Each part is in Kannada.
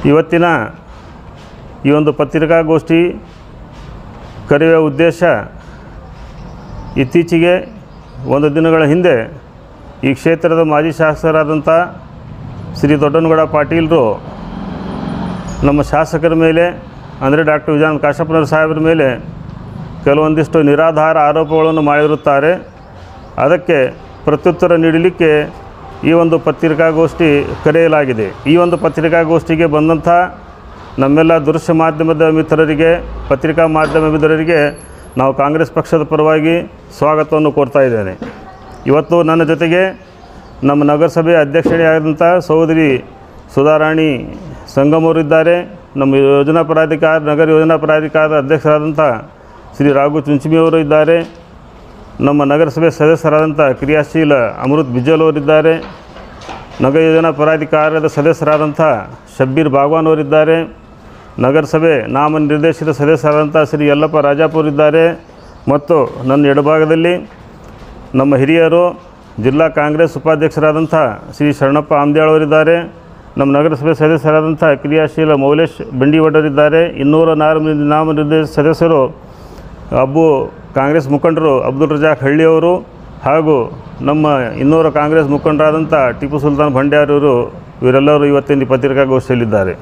ಇವತ್ತಿನ ಈ ಒಂದು ಪತ್ರಿಕಾಗೋಷ್ಠಿ ಕರೆಯುವ ಉದ್ದೇಶ, ಇತ್ತೀಚೆಗೆ ಒಂದು ದಿನಗಳ ಹಿಂದೆ ಈ ಕ್ಷೇತ್ರದ ಮಾಜಿ ಶಾಸಕರಾದಂಥ ಶ್ರೀ ದೊಡ್ಡನಗೌಡ ಪಾಟೀಲರು ನಮ್ಮ ಶಾಸಕರ ಮೇಲೆ, ಅಂದರೆ ಡಾಕ್ಟರ್ ವಿಜಯಾನಂದ ಕಾಶಪ್ಪನವರ ಸಾಹೇಬರ ಮೇಲೆ ಕೆಲವೊಂದಿಷ್ಟು ನಿರಾಧಾರ ಆರೋಪಗಳನ್ನು ಮಾಡಿರುತ್ತಾರೆ. ಅದಕ್ಕೆ ಪ್ರತ್ಯುತ್ತರ ನೀಡಲಿಕ್ಕೆ ಈ ಒಂದು ಪತ್ರಿಕಾಗೋಷ್ಠಿ ಕರೆಯಲಾಗಿದೆ. ಈ ಒಂದು ಪತ್ರಿಕಾಗೋಷ್ಠಿಗೆ ಬಂದಂಥ ನಮ್ಮೆಲ್ಲ ದೃಶ್ಯ ಮಾಧ್ಯಮದ ಮಿತ್ರರಿಗೆ, ಪತ್ರಿಕಾ ಮಾಧ್ಯಮ ಮಿತ್ರರಿಗೆ ನಾವು ಕಾಂಗ್ರೆಸ್ ಪಕ್ಷದ ಪರವಾಗಿ ಸ್ವಾಗತವನ್ನು ಕೋರ್ತಾ ಇದ್ದೇನೆ. ಇವತ್ತು ನನ್ನ ಜೊತೆಗೆ ನಮ್ಮ ನಗರಸಭೆ ಅಧ್ಯಕ್ಷರಾದಂಥ ಸಹೋದರಿ ಸುಧಾರಾಣಿ ಸಂಗಮವರಿದ್ದಾರೆ. ನಮ್ಮ ನಗರ ಯೋಜನಾ ಪ್ರಾಧಿಕಾರದ ಅಧ್ಯಕ್ಷರಾದಂಥ ಶ್ರೀ ರಾಘು ಚುಂಚಮಿಯವರು ಇದ್ದಾರೆ. ನಮ್ಮ ನಗರಸಭೆ ಸದಸ್ಯರಾದಂಥ ಕ್ರಿಯಾಶೀಲ ಅಮೃತ್ ಬಿಜ್ಜಲ್ ಅವರಿದ್ದಾರೆ. ನಗರ ಯೋಜನಾ ಪ್ರಾಧಿಕಾರದ ಸದಸ್ಯರಾದಂಥ ಶಬ್ಬೀರ್ ಬಾಗ್ವಾನ್ ಅವರಿದ್ದಾರೆ. ನಗರಸಭೆ ನಾಮನಿರ್ದೇಶಿತ ಸದಸ್ಯರಾದಂಥ ಶ್ರೀ ಯಲ್ಲಪ್ಪ ರಾಜಾಪುರಿದ್ದಾರೆ. ಮತ್ತು ನನ್ನ ಎಡಭಾಗದಲ್ಲಿ ನಮ್ಮ ಹಿರಿಯರು, ಜಿಲ್ಲಾ ಕಾಂಗ್ರೆಸ್ ಉಪಾಧ್ಯಕ್ಷರಾದಂಥ ಶ್ರೀ ಶರಣಪ್ಪ ಆಮ್ದ್ಯಾಳ್ ಅವರಿದ್ದಾರೆ. ನಮ್ಮ ನಗರಸಭೆ ಸದಸ್ಯರಾದಂಥ ಕ್ರಿಯಾಶೀಲ ಮೌಲೇಶ್ ಬಂಡಿವಡ್ಡರಿದ್ದಾರೆ. 204 ನಾಮನಿರ್ದೇಶಿತ ಸದಸ್ಯರು ಕಾಂಗ್ರೆಸ್ ಮುಖಂಡರು ಅಬ್ದುಲ್ ರಜಾಕ್ ಹಳ್ಳಿಯವರು, ಹಾಗೂ ನಮ್ಮ 200 ಕಾಂಗ್ರೆಸ್ ಮುಖಂಡರಾದಂಥ ಟಿಪ್ಪು ಸುಲ್ತಾನ್ ಭಂಡ್ಯಾರವರು, ಇವರೆಲ್ಲರೂ ಇವತ್ತಿನ ಪತ್ರಿಕಾಗೋಷ್ಠಿಯಲ್ಲಿದ್ದಾರೆ.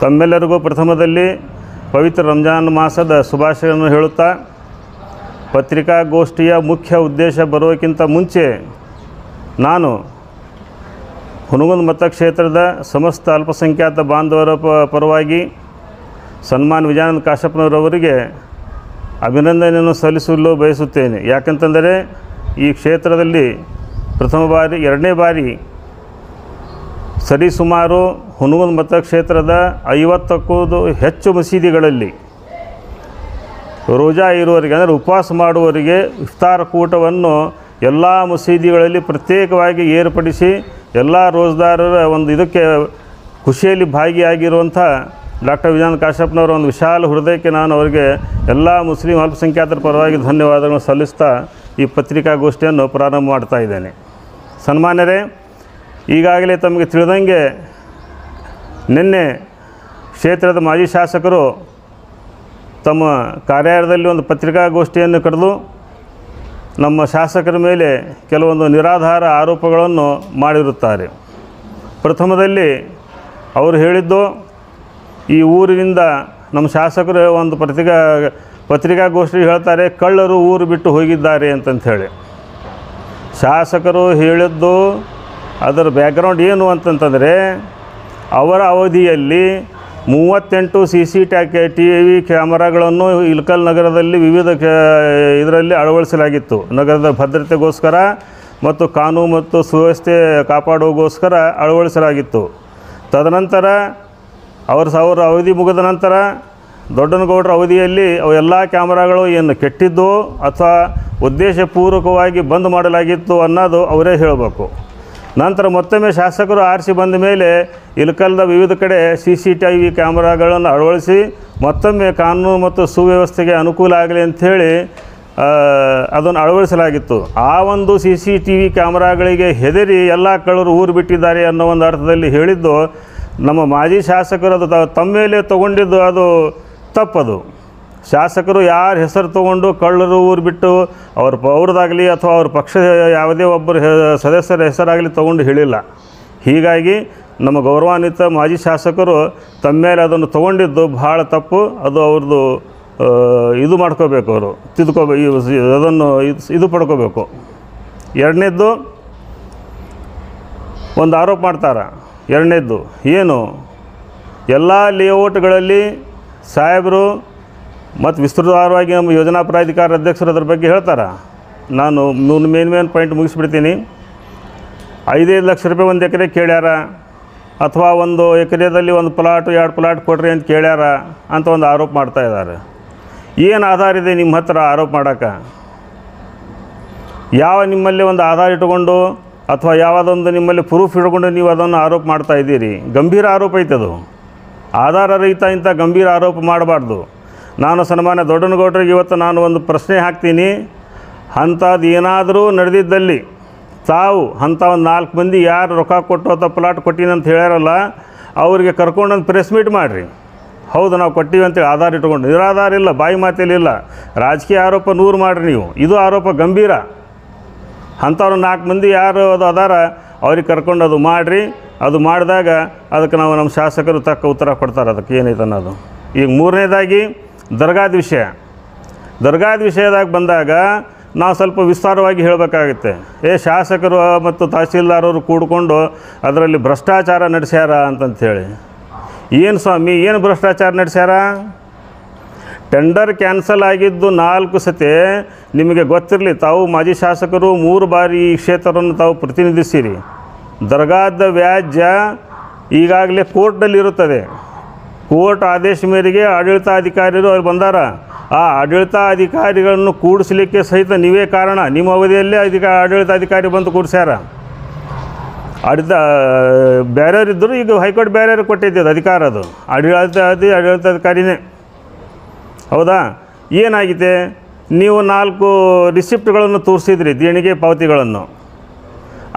ತಮ್ಮೆಲ್ಲರಿಗೂ ಪ್ರಥಮದಲ್ಲಿ ಪವಿತ್ರ ರಂಜಾನ್ ಮಾಸದ ಶುಭಾಶಯವನ್ನು ಹೇಳುತ್ತಾ, ಪತ್ರಿಕಾಗೋಷ್ಠಿಯ ಮುಖ್ಯ ಉದ್ದೇಶ ಬರೋಕ್ಕಿಂತ ಮುಂಚೆ ನಾನು ಹುನಗುಂದ ಮತಕ್ಷೇತ್ರದ ಸಮಸ್ತ ಅಲ್ಪಸಂಖ್ಯಾತ ಬಾಂಧವರ ಪರವಾಗಿ ಸನ್ಮಾನ್ ವಿಜಯಾನಂದ ಕಾಶಪ್ಪನವರವರಿಗೆ ಅಭಿನಂದನೆಯನ್ನು ಸಲ್ಲಿಸಲು ಬಯಸುತ್ತೇನೆ. ಯಾಕಂತಂದರೆ ಈ ಕ್ಷೇತ್ರದಲ್ಲಿ ಎರಡನೇ ಬಾರಿ ಸರಿಸುಮಾರು ಹುನಗುಂದ ಮತಕ್ಷೇತ್ರದ 50ಕ್ಕೂ ಹೆಚ್ಚು ಮಸೀದಿಗಳಲ್ಲಿ ರೋಜಾ ಇರುವವರಿಗೆ, ಅಂದರೆ ಉಪವಾಸ ಮಾಡುವವರಿಗೆ ಇಫ್ತಾರ್ ಕೂಟವನ್ನು ಎಲ್ಲ ಮಸೀದಿಗಳಲ್ಲಿ ಪ್ರತ್ಯೇಕವಾಗಿ ಏರ್ಪಡಿಸಿ ಎಲ್ಲ ರೋಜ್ದಾರರ ಒಂದು ಇದಕ್ಕೆ ಖುಷಿಯಲ್ಲಿ ಭಾಗಿಯಾಗಿರುವಂಥ ಡಾಕ್ಟರ್ ವಿಜಯಾನಂದ ಕಾಶಪ್ಪನವರ ಒಂದು ವಿಶಾಲ ಹೃದಯಕ್ಕೆ ನಾನು ಅವರಿಗೆ ಎಲ್ಲ ಮುಸ್ಲಿಂ ಅಲ್ಪಸಂಖ್ಯಾತರ ಪರವಾಗಿ ಧನ್ಯವಾದಗಳನ್ನು ಸಲ್ಲಿಸ್ತಾ ಈ ಪತ್ರಿಕಾಗೋಷ್ಠಿಯನ್ನು ಪ್ರಾರಂಭ ಮಾಡ್ತಾ ಇದ್ದೇನೆ. ಸನ್ಮಾನ್ಯರೇ, ಈಗಾಗಲೇ ತಮಗೆ ತಿಳಿದಂಗೆ ನಿನ್ನೆ ಕ್ಷೇತ್ರದ ಮಾಜಿ ಶಾಸಕರು ತಮ್ಮ ಕಾರ್ಯಾಲಯದಲ್ಲಿ ಒಂದು ಪತ್ರಿಕಾಗೋಷ್ಠಿಯನ್ನು ಕರೆದು ನಮ್ಮ ಶಾಸಕರ ಮೇಲೆ ಕೆಲವೊಂದು ನಿರಾಧಾರ ಆರೋಪಗಳನ್ನು ಮಾಡಿರುತ್ತಾರೆ. ಪ್ರಥಮದಲ್ಲಿ ಅವರು ಹೇಳಿದ್ದು, ಈ ಊರಿನಿಂದ ನಮ್ಮ ಶಾಸಕರು ಒಂದು ಪತ್ರಿಕಾಗೋಷ್ಠಿ ಹೇಳ್ತಾರೆ, ಕಳ್ಳರು ಊರು ಬಿಟ್ಟು ಹೋಗಿದ್ದಾರೆ ಅಂತಂಥೇಳಿ. ಶಾಸಕರು ಹೇಳಿದ್ದು ಅದರ ಬ್ಯಾಕ್ಗ್ರೌಂಡ್ ಏನು ಅಂತಂತಂದರೆ, ಅವರ ಅವಧಿಯಲ್ಲಿ 38 CCTV ಕ್ಯಾಮರಾಗಳನ್ನು ಇಳಕಲ್ ನಗರದಲ್ಲಿ ವಿವಿಧ ಇದರಲ್ಲಿ ಅಳವಡಿಸಲಾಗಿತ್ತು. ನಗರದ ಭದ್ರತೆಗೋಸ್ಕರ ಮತ್ತು ಕಾನೂನು ಮತ್ತು ಸುವ್ಯವಸ್ಥೆ ಕಾಪಾಡುವಗೋಸ್ಕರ ಅಳವಡಿಸಲಾಗಿತ್ತು. ತದನಂತರ ಅವರ ಅವಧಿ ಮುಗಿದ ನಂತರ ದೊಡ್ಡನಗೌಡರ ಅವಧಿಯಲ್ಲಿ ಅವೆಲ್ಲ ಕ್ಯಾಮರಾಗಳು ಏನು ಕೆಟ್ಟಿದ್ದು ಅಥವಾ ಉದ್ದೇಶಪೂರ್ವಕವಾಗಿ ಬಂದ್ ಮಾಡಲಾಗಿತ್ತು ಅನ್ನೋದು ಅವರೇ ಹೇಳಬೇಕು. ನಂತರ ಮತ್ತೊಮ್ಮೆ ಶಾಸಕರು ಆರಿಸಿ ಬಂದ ಮೇಲೆ ಇಳಕಲ್ದ ವಿವಿಧ ಕಡೆ CCTV ಕ್ಯಾಮರಾಗಳನ್ನು ಅಳವಡಿಸಿ ಮತ್ತೊಮ್ಮೆ ಕಾನೂನು ಮತ್ತು ಸುವ್ಯವಸ್ಥೆಗೆ ಅನುಕೂಲ ಆಗಲಿ ಅಂಥೇಳಿ ಅದನ್ನು ಅಳವಡಿಸಲಾಗಿತ್ತು. ಆ ಒಂದು CCTV ಕ್ಯಾಮರಾಗಳಿಗೆ ಹೆದರಿ ಎಲ್ಲ ಕಳ್ಳರು ಊರು ಬಿಟ್ಟಿದ್ದಾರೆ ಅನ್ನೋ ಒಂದು ಅರ್ಥದಲ್ಲಿ ಹೇಳಿದ್ದು ನಮ್ಮ ಮಾಜಿ ಶಾಸಕರು ಅದು ತಮ್ಮ ಮೇಲೆ ತೊಗೊಂಡಿದ್ದು ಅದು ತಪ್ಪದು. ಶಾಸಕರು ಯಾರ ಹೆಸರು ತೊಗೊಂಡು ಕಳ್ಳರು ಊರು ಬಿಟ್ಟು ಅವ್ರದ್ದಾಗಲಿ ಅಥವಾ ಅವ್ರ ಪಕ್ಷದ ಯಾವುದೇ ಒಬ್ಬರು ಸದಸ್ಯರ ಹೆಸರಾಗಲಿ ತೊಗೊಂಡು ಹೇಳಿಲ್ಲ. ಹೀಗಾಗಿ ನಮ್ಮ ಗೌರವಾನ್ವಿತ ಮಾಜಿ ಶಾಸಕರು ತಮ್ಮ ಮೇಲೆ ಅದನ್ನು ತೊಗೊಂಡಿದ್ದು ಭಾಳ ತಪ್ಪು. ಅದು ಅವ್ರದ್ದು ಇದು ಮಾಡ್ಕೋಬೇಕು, ಅವರು ಅದನ್ನು ಇದು ಪಡ್ಕೋಬೇಕು. ಎರಡನೇದ್ದು ಒಂದು ಆರೋಪ ಮಾಡ್ತಾರೆ. ಎರಡನೇದ್ದು ಏನು, ಎಲ್ಲ ಲೇಔಟ್ಗಳಲ್ಲಿ ಸಾಹೇಬರು ಮತ್ತು ವಿಸ್ತೃತವಾಗಿ ನಮ್ಮ ಯೋಜನಾ ಪ್ರಾಧಿಕಾರ ಅಧ್ಯಕ್ಷರು ಅದ್ರ ಬಗ್ಗೆ ಹೇಳ್ತಾರೆ. ನಾನು ಮೇನ್ ಪಾಯಿಂಟ್ ಮುಗಿಸ್ಬಿಡ್ತೀನಿ. 5 ಲಕ್ಷ ರೂಪಾಯಿ ಒಂದು ಎಕರೆ ಕೇಳ್ಯಾರ, ಅಥವಾ ಒಂದು ಎಕರೆದಲ್ಲಿ ಒಂದು ಪ್ಲಾಟು 2 ಪ್ಲಾಟ್ ಕೊಡ್ರಿ ಅಂತ ಕೇಳ್ಯಾರ ಅಂತ ಒಂದು ಆರೋಪ ಮಾಡ್ತಾ ಇದ್ದಾರೆ. ಏನು ಆಧಾರ ಇದೆ ನಿಮ್ಮ ಹತ್ರ ಆರೋಪ ಮಾಡೋಕ್ಕೆ? ಯಾವ ನಿಮ್ಮಲ್ಲಿ ಒಂದು ಆಧಾರ ಇಟ್ಕೊಂಡು ಅಥವಾ ಯಾವುದೊಂದು ನಿಮ್ಮಲ್ಲಿ ಪ್ರೂಫ್ ಇಟ್ಕೊಂಡು ನೀವು ಅದನ್ನು ಆರೋಪ ಮಾಡ್ತಾ ಇದ್ದೀರಿ? ಗಂಭೀರ ಆರೋಪ ಐತದು. ಆಧಾರ ರಹಿತ ಇಂಥ ಗಂಭೀರ ಆರೋಪ ಮಾಡಬಾರ್ದು. ನಾನು ಸನ್ಮಾನ್ಯ ದೊಡ್ಡನಗೌಡರಿಗೆ ಇವತ್ತು ನಾನು ಒಂದು ಪ್ರಶ್ನೆ ಹಾಕ್ತೀನಿ. ಅಂಥದ್ದು ಏನಾದರೂ ನಡೆದಿದ್ದಲ್ಲಿ ತಾವು ಅಂಥ ಒಂದು 4 ಮಂದಿ ಯಾರು ರೊಕ್ಕ ಕೊಟ್ಟು ಅಥವಾ ಪ್ಲಾಟ್ ಕೊಟ್ಟಿನಿ ಅಂತ ಹೇಳ್ಯಾರಲ್ಲ, ಅವರಿಗೆ ಕರ್ಕೊಂಡೊಂದು ಪ್ರೆಸ್ ಮೀಟ್ ಮಾಡಿರಿ. ಹೌದು ನಾವು ಕೊಟ್ಟಿವಿ ಅಂತೇಳಿ ಆಧಾರ ಇಟ್ಕೊಂಡು, ನಿರಾಧಾರ ಇಲ್ಲ, ಬಾಯಿ ಮಾತೇಲಿ ಇಲ್ಲ. ರಾಜಕೀಯ ಆರೋಪ 100 ಮಾಡಿರಿ ನೀವು, ಇದು ಆರೋಪ ಗಂಭೀರ. ಅಂಥವ್ರು 4 ಮಂದಿ ಯಾರು ಅದು ಅದಾರ ಅವ್ರಿಗೆ ಕರ್ಕೊಂಡು ಅದು ಮಾಡಿರಿ. ಅದು ಮಾಡಿದಾಗ ಅದಕ್ಕೆ ನಮ್ಮ ಶಾಸಕರು ತಕ್ಕ ಉತ್ತರ ಕೊಡ್ತಾರೆ ಅದಕ್ಕೆ ಏನೈತೆ ಅನ್ನೋದು. ಈಗ 3ನೇದಾಗಿ ದರ್ಗಾದ ವಿಷಯ. ದರ್ಗಾದ ವಿಷಯದಾಗ ಬಂದಾಗ ನಾವು ಸ್ವಲ್ಪ ವಿಸ್ತಾರವಾಗಿ ಹೇಳಬೇಕಾಗುತ್ತೆ. ಶಾಸಕರು ಮತ್ತು ತಹಸೀಲ್ದಾರರು ಕೂಡಿಕೊಂಡು ಅದರಲ್ಲಿ ಭ್ರಷ್ಟಾಚಾರ ನಡೆಸ್ಯಾರ ಅಂತಂಥೇಳಿ. ಏನು ಸ್ವಾಮಿ, ಏನು ಭ್ರಷ್ಟಾಚಾರ ನಡೆಸ್ಯಾರ? ಟೆಂಡರ್ ಕ್ಯಾನ್ಸಲ್ ಆಗಿದ್ದು 4 ಸತಿ ನಿಮಗೆ ಗೊತ್ತಿರಲಿ. ತಾವು ಮಾಜಿ ಶಾಸಕರು 3 ಬಾರಿ ಈ ಕ್ಷೇತ್ರವನ್ನು ತಾವು ಪ್ರತಿನಿಧಿಸಿರಿ. ದರ್ಗಾದ ವ್ಯಾಜ್ಯ ಈಗಾಗಲೇ ಕೋರ್ಟ್ನಲ್ಲಿರುತ್ತದೆ. ಕೋರ್ಟ್ ಆದೇಶ ಮೇರೆಗೆ ಆಡಳಿತಾಧಿಕಾರಿಗಳು ಅವ್ರು ಬಂದಾರ. ಆ ಆಡಳಿತಾಧಿಕಾರಿಗಳನ್ನು ಕೂಡಿಸಲಿಕ್ಕೆ ಸಹಿತ ನೀವೇ ಕಾರಣ. ನಿಮ್ಮ ಅವಧಿಯಲ್ಲೇ ಆಡಳಿತಾಧಿಕಾರಿ ಬಂದು ಕೂಡಿಸ್ಯಾರ. ಬೇರೆಯವರಿದ್ದರು, ಈಗ ಹೈಕೋರ್ಟ್ ಬೇರೆಯವ್ರಿಗೆ ಕೊಟ್ಟಿದ್ದು ಅಧಿಕಾರ. ಅದು ಆಡಳಿತಾಧಿಕಾರಿನೇ. ಹೌದಾ? ಏನಾಗಿದೆ? ನೀವು 4 ರಿಸಿಪ್ಟ್ಗಳನ್ನು ತೋರಿಸಿದ್ರಿ, ದೇಣಿಗೆ ಪಾವತಿಗಳನ್ನು.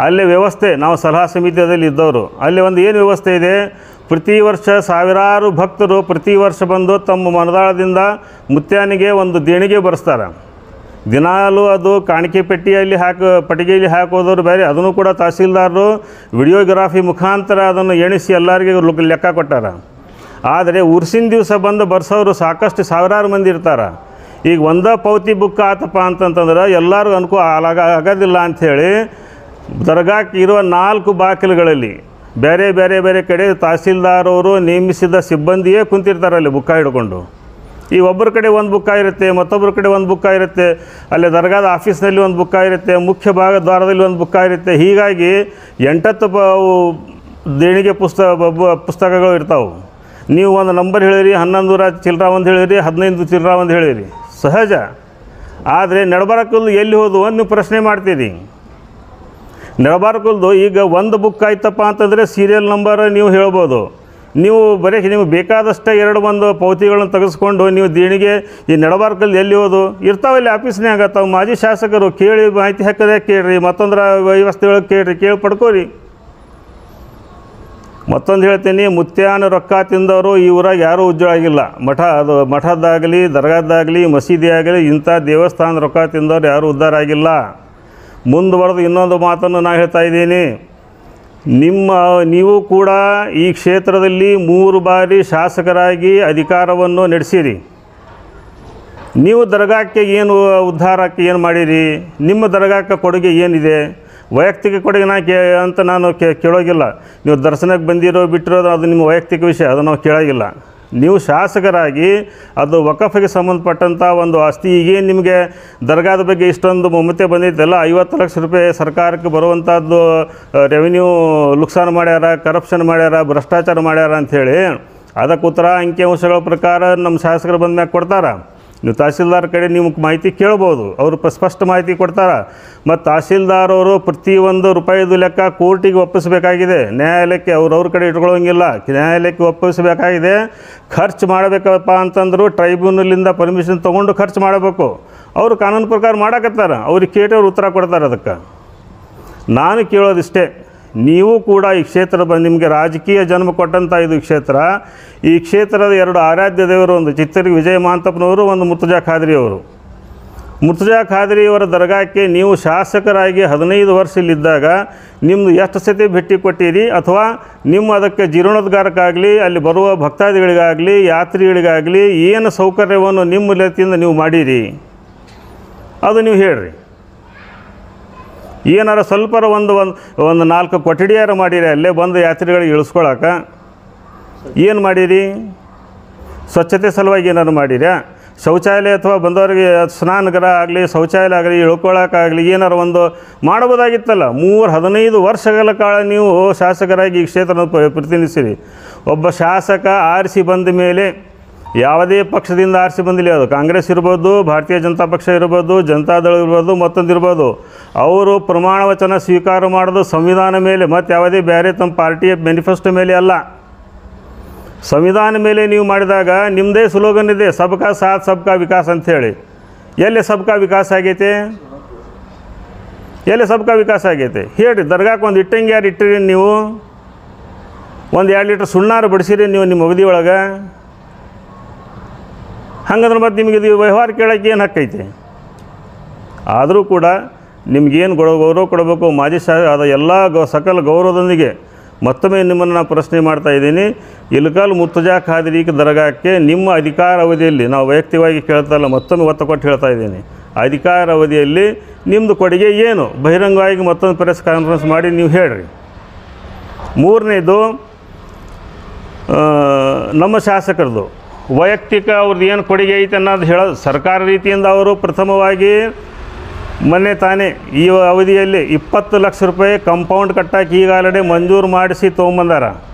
ಅಲ್ಲೇ ವ್ಯವಸ್ಥೆ, ನಾವು ಸಲಹಾ ಸಮಿತಿಯಲ್ಲಿ ಇದ್ದವರು, ಅಲ್ಲಿ ಒಂದು ಏನು ವ್ಯವಸ್ಥೆ ಇದೆ, ಪ್ರತಿ ವರ್ಷ ಸಾವಿರಾರು ಭಕ್ತರು ಪ್ರತಿ ವರ್ಷ ಬಂದು ತಮ್ಮ ಮನದಾಳದಿಂದ ಮುತ್ಯಾನಿಗೆ ಒಂದು ದೇಣಿಗೆ ಬರೆಸ್ತಾರೆ. ದಿನಾಲೂ ಅದು ಕಾಣಿಕೆ ಪೆಟ್ಟಿಗೆಯಲ್ಲಿ ಪಟ್ಟಿಗೆಯಲ್ಲಿ ಹಾಕೋದವ್ರು ಬೇರೆ, ಅದನ್ನು ಕೂಡ ತಹಸೀಲ್ದಾರರು ವಿಡಿಯೋಗ್ರಾಫಿ ಮುಖಾಂತರ ಅದನ್ನು ಎಣಿಸಿ ಎಲ್ಲರಿಗೂ ಲೆಕ್ಕ ಕೊಟ್ಟಾರ. ಆದರೆ ಉರ್ಸಿನ ದಿವಸ ಬಂದು ಬರ್ಸೋರು ಸಾಕಷ್ಟು ಸಾವಿರಾರು ಮಂದಿ ಇರ್ತಾರೆ. ಈಗ ಒಂದೇ ಪೌತಿ ಬುಕ್ ಆತಪ್ಪ ಅಂತಂತಂದ್ರೆ ಎಲ್ಲರಿಗೂ ಅನುಕೂಲ ಆಗೋದಿಲ್ಲ ಅಂಥೇಳಿ ದರ್ಗಾಕ್ಕೆ ಇರುವ 4 ಬಾಗಿಲುಗಳಲ್ಲಿ ಬೇರೆ ಬೇರೆ ಬೇರೆ ಕಡೆ ತಹಸೀಲ್ದಾರವರು ನೇಮಿಸಿದ ಸಿಬ್ಬಂದಿಯೇ ಕುಂತಿರ್ತಾರೆ ಅಲ್ಲಿ ಬುಕ್ಕ ಹಿಡ್ಕೊಂಡು. ಈ ಒಬ್ಬರ ಕಡೆ ಒಂದು ಬುಕ್ಕ ಇರುತ್ತೆ, ಮತ್ತೊಬ್ಬರ ಕಡೆ ಒಂದು ಬುಕ್ಕ ಇರುತ್ತೆ, ಅಲ್ಲಿ ದರ್ಗಾದ ಆಫೀಸ್ನಲ್ಲಿ ಒಂದು ಬುಕ್ಕ ಇರುತ್ತೆ, ಮುಖ್ಯ ಭಾಗ ದ್ವಾರದಲ್ಲಿ ಒಂದು ಬುಕ್ಕ ಇರುತ್ತೆ. ಹೀಗಾಗಿ 8 ದೇಣಿಗೆ ಪುಸ್ತಕಗಳು ಇರ್ತಾವೆ. ನೀವು ಒಂದು ನಂಬರ್ ಹೇಳಿರಿ, 1100 ಚಿಲ್ಲರ ಒಂದು ಹೇಳಿರಿ, 15 ಚಿಲ್ಲರ ಒಂದು ಹೇಳಿರಿ, ಸಹಜ. ಆದರೆ ನಡಬಾರಕಲ್ಲು ಎಲ್ಲಿ ಹೋದವು ಅಂತ ನೀವು ಪ್ರಶ್ನೆ ಮಾಡ್ತೀರಿ. ನಡಬಾರಕಲ್ದು ಈಗ ಒಂದು ಬುಕ್ ಆಯ್ತಪ್ಪ ಅಂತಂದರೆ ಸೀರಿಯಲ್ ನಂಬರ್ ನೀವು ಹೇಳ್ಬೋದು. ನೀವು ಬರೀ ನಿಮಗೆ ಬೇಕಾದಷ್ಟೇ 2 ಪೌತಿಗಳನ್ನು ತೆಗೆಸ್ಕೊಂಡು ನೀವು ದೇಣಿಗೆ ಈ ನಡಬಾರಕಲ್ಲಿ ಎಲ್ಲಿ ಹೋದು ಇರ್ತಾವಲ್ಲಿ ಆಫೀಸ್ನಾಗ. ತಾವು ಮಾಜಿ ಶಾಸಕರು ಕೇಳಿ ಮಾಹಿತಿ ಹಾಕೋದೇ ಕೇಳಿರಿ, ಮತ್ತೊಂದರ ವ್ಯವಸ್ಥೆಯೊಳಗೆ ಕೇಳಿ ಪಡ್ಕೋರಿ. ಮತ್ತೊಂದು ಹೇಳ್ತೀನಿ, ಮುತ್ಯಾನ ರೊಕ್ಕ ತಿಂದವರು ಈ ಊರಾಗ ಯಾರೂ ಉಜ್ಜಳ ಆಗಿಲ್ಲ. ಮಠದ್ದಾಗಲಿ ದರ್ಗಾದ್ದಾಗಲಿ ಮಸೀದಿ ಆಗಲಿ ಇಂಥ ದೇವಸ್ಥಾನದ ರೊಕ್ಕ ತಿಂದವ್ರು ಯಾರೂ ಉದ್ಧಾರ ಆಗಿಲ್ಲ. ಮುಂದುವರೆದು ಇನ್ನೊಂದು ಮಾತನ್ನು ನಾನು ಹೇಳ್ತಾ ಇದ್ದೀನಿ. ನೀವು ಕೂಡ ಈ ಕ್ಷೇತ್ರದಲ್ಲಿ 3 ಬಾರಿ ಶಾಸಕರಾಗಿ ಅಧಿಕಾರವನ್ನು ನಡೆಸಿರಿ. ನೀವು ದರ್ಗಾಕ್ಕೆ ಏನು ಉದ್ಧಾರಕ್ಕೆ ಏನು ಮಾಡಿರಿ? ನಿಮ್ಮ ದರ್ಗಾಕ್ಕೆ ಕೊಡುಗೆ ಏನಿದೆ? ವೈಯಕ್ತಿಕ ಕೊಡುಗೆ ಅಂತ ನಾನು ಕೇಳೋಗಿಲ್ಲ. ನೀವು ದರ್ಶನಕ್ಕೆ ಬಂದಿರೋ ಬಿಟ್ಟಿರೋದು ಅದು ನಿಮ್ಮ ವೈಯಕ್ತಿಕ ವಿಷಯ, ಅದು ನಾವು ಕೇಳೋಗಿಲ್ಲ. ನೀವು ಶಾಸಕರಾಗಿ ಅದು ವಕಫಿಗೆ ಸಂಬಂಧಪಟ್ಟಂಥ ಒಂದು ಆಸ್ತಿ, ಈಗೇನು ನಿಮಗೆ ದರ್ಗಾದ ಬಗ್ಗೆ ಇಷ್ಟೊಂದು ಮಮತೆ ಬಂದಿದ್ದೆಲ್ಲ 50 ಲಕ್ಷ ರೂಪಾಯಿ ಸರ್ಕಾರಕ್ಕೆ ಬರುವಂಥದ್ದು ರೆವಿನ್ಯೂ ನುಕ್ಸಾನ ಮಾಡ್ಯಾರ, ಕರಪ್ಷನ್ ಮಾಡ್ಯಾರ, ಭ್ರಷ್ಟಾಚಾರ ಮಾಡ್ಯಾರ ಅಂಥೇಳಿ ಅದಕ್ಕೆ ಉತ್ತರ ಅಂಕಿಅಂಶಗಳ ಪ್ರಕಾರ ನಮ್ಮ ಶಾಸಕರು ಬಂದ ಮ್ಯಾಗ ಕೊಡ್ತಾರೆ. ನೀವು ತಹಸೀಲ್ದಾರ್ ಕಡೆ ನೀವು ಮಾಹಿತಿ ಕೇಳ್ಬೋದು, ಅವರು ಸ್ಪಷ್ಟ ಮಾಹಿತಿ ಕೊಡ್ತಾರೆ. ಮತ್ತು ತಹಸೀಲ್ದಾರವರು ಪ್ರತಿಯೊಂದು ರೂಪಾಯಿದು ಲೆಕ್ಕ ಕೋರ್ಟಿಗೆ ಒಪ್ಪಿಸಬೇಕಾಗಿದೆ, ನ್ಯಾಯಾಲಯಕ್ಕೆ ಅವ್ರ ಕಡೆ ಇಟ್ಕೊಳ್ಳೋಂಗಿಲ್ಲ, ನ್ಯಾಯಾಲಯಕ್ಕೆ ಒಪ್ಪಿಸಬೇಕಾಗಿದೆ. ಖರ್ಚು ಮಾಡಬೇಕಪ್ಪ ಅಂತಂದ್ರು ಟ್ರೈಬ್ಯುನಲಿಂದ ಪರ್ಮಿಷನ್ ತೊಗೊಂಡು ಖರ್ಚು ಮಾಡಬೇಕು. ಅವರು ಕಾನೂನು ಪ್ರಕಾರ ಮಾಡಕತ್ತಾರೆ, ಅವ್ರಿಗೆ ಕೇಟವ್ರು ಉತ್ತರ ಕೊಡ್ತಾರೆ. ಅದಕ್ಕೆ ನಾನು ಕೇಳೋದಿಷ್ಟೇ, ನೀವು ಕೂಡ ಈ ಕ್ಷೇತ್ರ ನಿಮಗೆ ರಾಜಕೀಯ ಜನ್ಮ ಕೊಟ್ಟಂಥ ಇದು ಕ್ಷೇತ್ರ. ಈ ಕ್ಷೇತ್ರದ 2 ಆರಾಧ್ಯ ದೇವರು, ಒಂದು ಚಿತ್ತೂರಿಗೆ ವಿಜಯ ಮಹಾಂತಪ್ಪನವರು, ಒಂದು ಮುರ್ತುಜಾ ಖಾದ್ರಿಯವರು. ಮುರ್ತುಜಾ ಖಾದ್ರಿಯವರ ದರ್ಗಾಕ್ಕೆ ನೀವು ಶಾಸಕರಾಗಿ 15 ವರ್ಷ ಇಲ್ಲಿದ್ದಾಗ ನಿಮ್ಮದು ಎಷ್ಟು ಸತಿ ಭೇಟಿ ಕೊಟ್ಟಿರಿ, ಅಥವಾ ನಿಮ್ಮ ಅದಕ್ಕೆ ಜೀರ್ಣೋದ್ಧಾರಕ್ಕಾಗಲಿ ಅಲ್ಲಿ ಬರುವ ಭಕ್ತಾದಿಗಳಿಗಾಗಲಿ ಯಾತ್ರಿಗಳಿಗಾಗಲಿ ಏನು ಸೌಕರ್ಯವನ್ನು ನಿಮ್ಮ ರೀತಿಯಿಂದ ನೀವು ಮಾಡಿರಿ ಅದು ನೀವು ಹೇಳ್ರಿ. ಏನಾರ ಸ್ವಲ್ಪರ ಒಂದು 4 ಕೊಠಡಿಯಾರ ಮಾಡಿರಿ ಅಲ್ಲೇ ಬಂದು ಯಾತ್ರಿಗಳಿಗೆ ಇಳಿಸ್ಕೊಳಕ್ಕೆ? ಏನು ಮಾಡಿರಿ? ಸ್ವಚ್ಛತೆ ಸಲುವಾಗಿ ಏನಾರು ಮಾಡಿರಾ? ಶೌಚಾಲಯ ಅಥವಾ ಬಂದವರಿಗೆ ಸ್ನಾನಗೃಹ ಆಗಲಿ ಶೌಚಾಲಯ ಆಗಲಿ ಇಳ್ಕೊಳ್ಳೋಕ್ಕಾಗಲಿ ಏನಾರು ಒಂದು ಮಾಡ್ಬೋದಾಗಿತ್ತಲ್ಲ. 15 ವರ್ಷಗಳ ಕಾಲ ನೀವು ಶಾಸಕರಾಗಿ ಈ ಕ್ಷೇತ್ರವನ್ನು ಪ್ರತಿನಿಧಿಸಿರಿ. ಒಬ್ಬ ಶಾಸಕ ಆರಿಸಿ ಬಂದ ಮೇಲೆ ಯಾವುದೇ ಪಕ್ಷದಿಂದ ಆರಿಸಿ ಬಂದಿಲ್ಲ, ಅದು ಕಾಂಗ್ರೆಸ್ ಇರ್ಬೋದು, ಭಾರತೀಯ ಜನತಾ ಪಕ್ಷ ಇರ್ಬೋದು, ಜನತಾದಳ ಇರ್ಬೋದು, ಮತ್ತೊಂದು ಇರ್ಬೋದು, ಅವರು ಪ್ರಮಾಣ ವಚನ ಸ್ವೀಕಾರ ಮಾಡೋದು ಸಂವಿಧಾನ ಮೇಲೆ, ಮತ್ತು ಯಾವುದೇ ಬೇರೆ ತಮ್ಮ ಪಾರ್ಟಿಯ ಮ್ಯಾನಿಫೆಸ್ಟೋ ಮೇಲೆ ಅಲ್ಲ, ಸಂವಿಧಾನ ಮೇಲೆ ನೀವು ಮಾಡಿದಾಗ ನಿಮ್ಮದೇ ಸ್ಲೋಗನ್ ಇದೆ, ಸಬ್ಕಾ ಸಾಥ್ ಸಬ್ಕಾ ವಿಕಾಸ್ ಅಂಥೇಳಿ. ಎಲ್ಲಿ ಸಬ್ಕಾ ವಿಕಾಸ ಆಗೈತೆ? ಎಲ್ಲಿ ಸಬ್ಕಾ ವಿಕಾಸ ಆಗೈತೆ ಹೇಳ್ರಿ. ದರ್ಗಾಕ್ಕೆ ಒಂದು ಇಟ್ಟಂಗೆ ಯಾರು ಇಟ್ಟಿರಿ ನೀವು? ಒಂದು 2 ಲೀಟ್ರ್ ಸುಣ್ಣಾರು ಬಡಿಸಿರಿ ನೀವು ನಿಮ್ಮ ಅವಧಿ ಒಳಗೆ. ಹಂಗಂದ್ರೆ ಮತ್ತು ನಿಮಗೆ ಇದು ವ್ಯವಹಾರ ಕೇಳೋಕ್ಕೆ ಏನು ಹಕ್ಕೈತಿ? ಆದರೂ ಕೂಡ ನಿಮಗೇನು ಗೌರವ ಕೊಡಬೇಕು ಮಾಜಿ ಅದ ಎಲ್ಲ ಸಕಲ ಗೌರವದೊಂದಿಗೆ ಮತ್ತೊಮ್ಮೆ ನಿಮ್ಮನ್ನು ನಾನು ಪ್ರಶ್ನೆ ಮಾಡ್ತಾಯಿದ್ದೀನಿ. ಇಲ್ಕಲ್ ಮುರ್ತಜಾ ಖಾದ್ರಿ ದರ್ಗಾಕ್ಕೆ ನಿಮ್ಮ ಅಧಿಕಾರ ಅವಧಿಯಲ್ಲಿ, ನಾವು ವೈಯಕ್ತಿಕವಾಗಿ ಕೇಳ್ತಾಯಿಲ್ಲ, ಮತ್ತೊಮ್ಮೆ ಒತ್ತು ಕೊಟ್ಟು ಹೇಳ್ತಾ ಇದ್ದೀನಿ, ಅಧಿಕಾರ ಅವಧಿಯಲ್ಲಿ ನಿಮ್ಮದು ಕೊಡುಗೆ ಏನು ಬಹಿರಂಗವಾಗಿ ಮತ್ತೊಂದು ಪ್ರೆಸ್ ಕಾನ್ಫರೆನ್ಸ್ ಮಾಡಿ ನೀವು ಹೇಳ್ರಿ. ಮೂರನೇದು, ನಮ್ಮ ಶಾಸಕರದು ವೈಯಕ್ತಿಕ ಅವ್ರದ್ದು ಏನು ಕೊಡುಗೆ ಐತೆ ಅನ್ನೋದು ಹೇಳೋದು. ಸರ್ಕಾರ ರೀತಿಯಿಂದ ಅವರು ಪ್ರಥಮವಾಗಿ ಮೊನ್ನೆ ತಾನೇ ಈ ಅವಧಿಯಲ್ಲಿ 20 ಲಕ್ಷ ರೂಪಾಯಿ ಕಂಪೌಂಡ್ ಕಟ್ಟಕ್ಕೆ ಈಗಾಗಲೇ ಮಂಜೂರು ಮಾಡಿಸಿ ತೊಗೊಂಬಂದಾರ.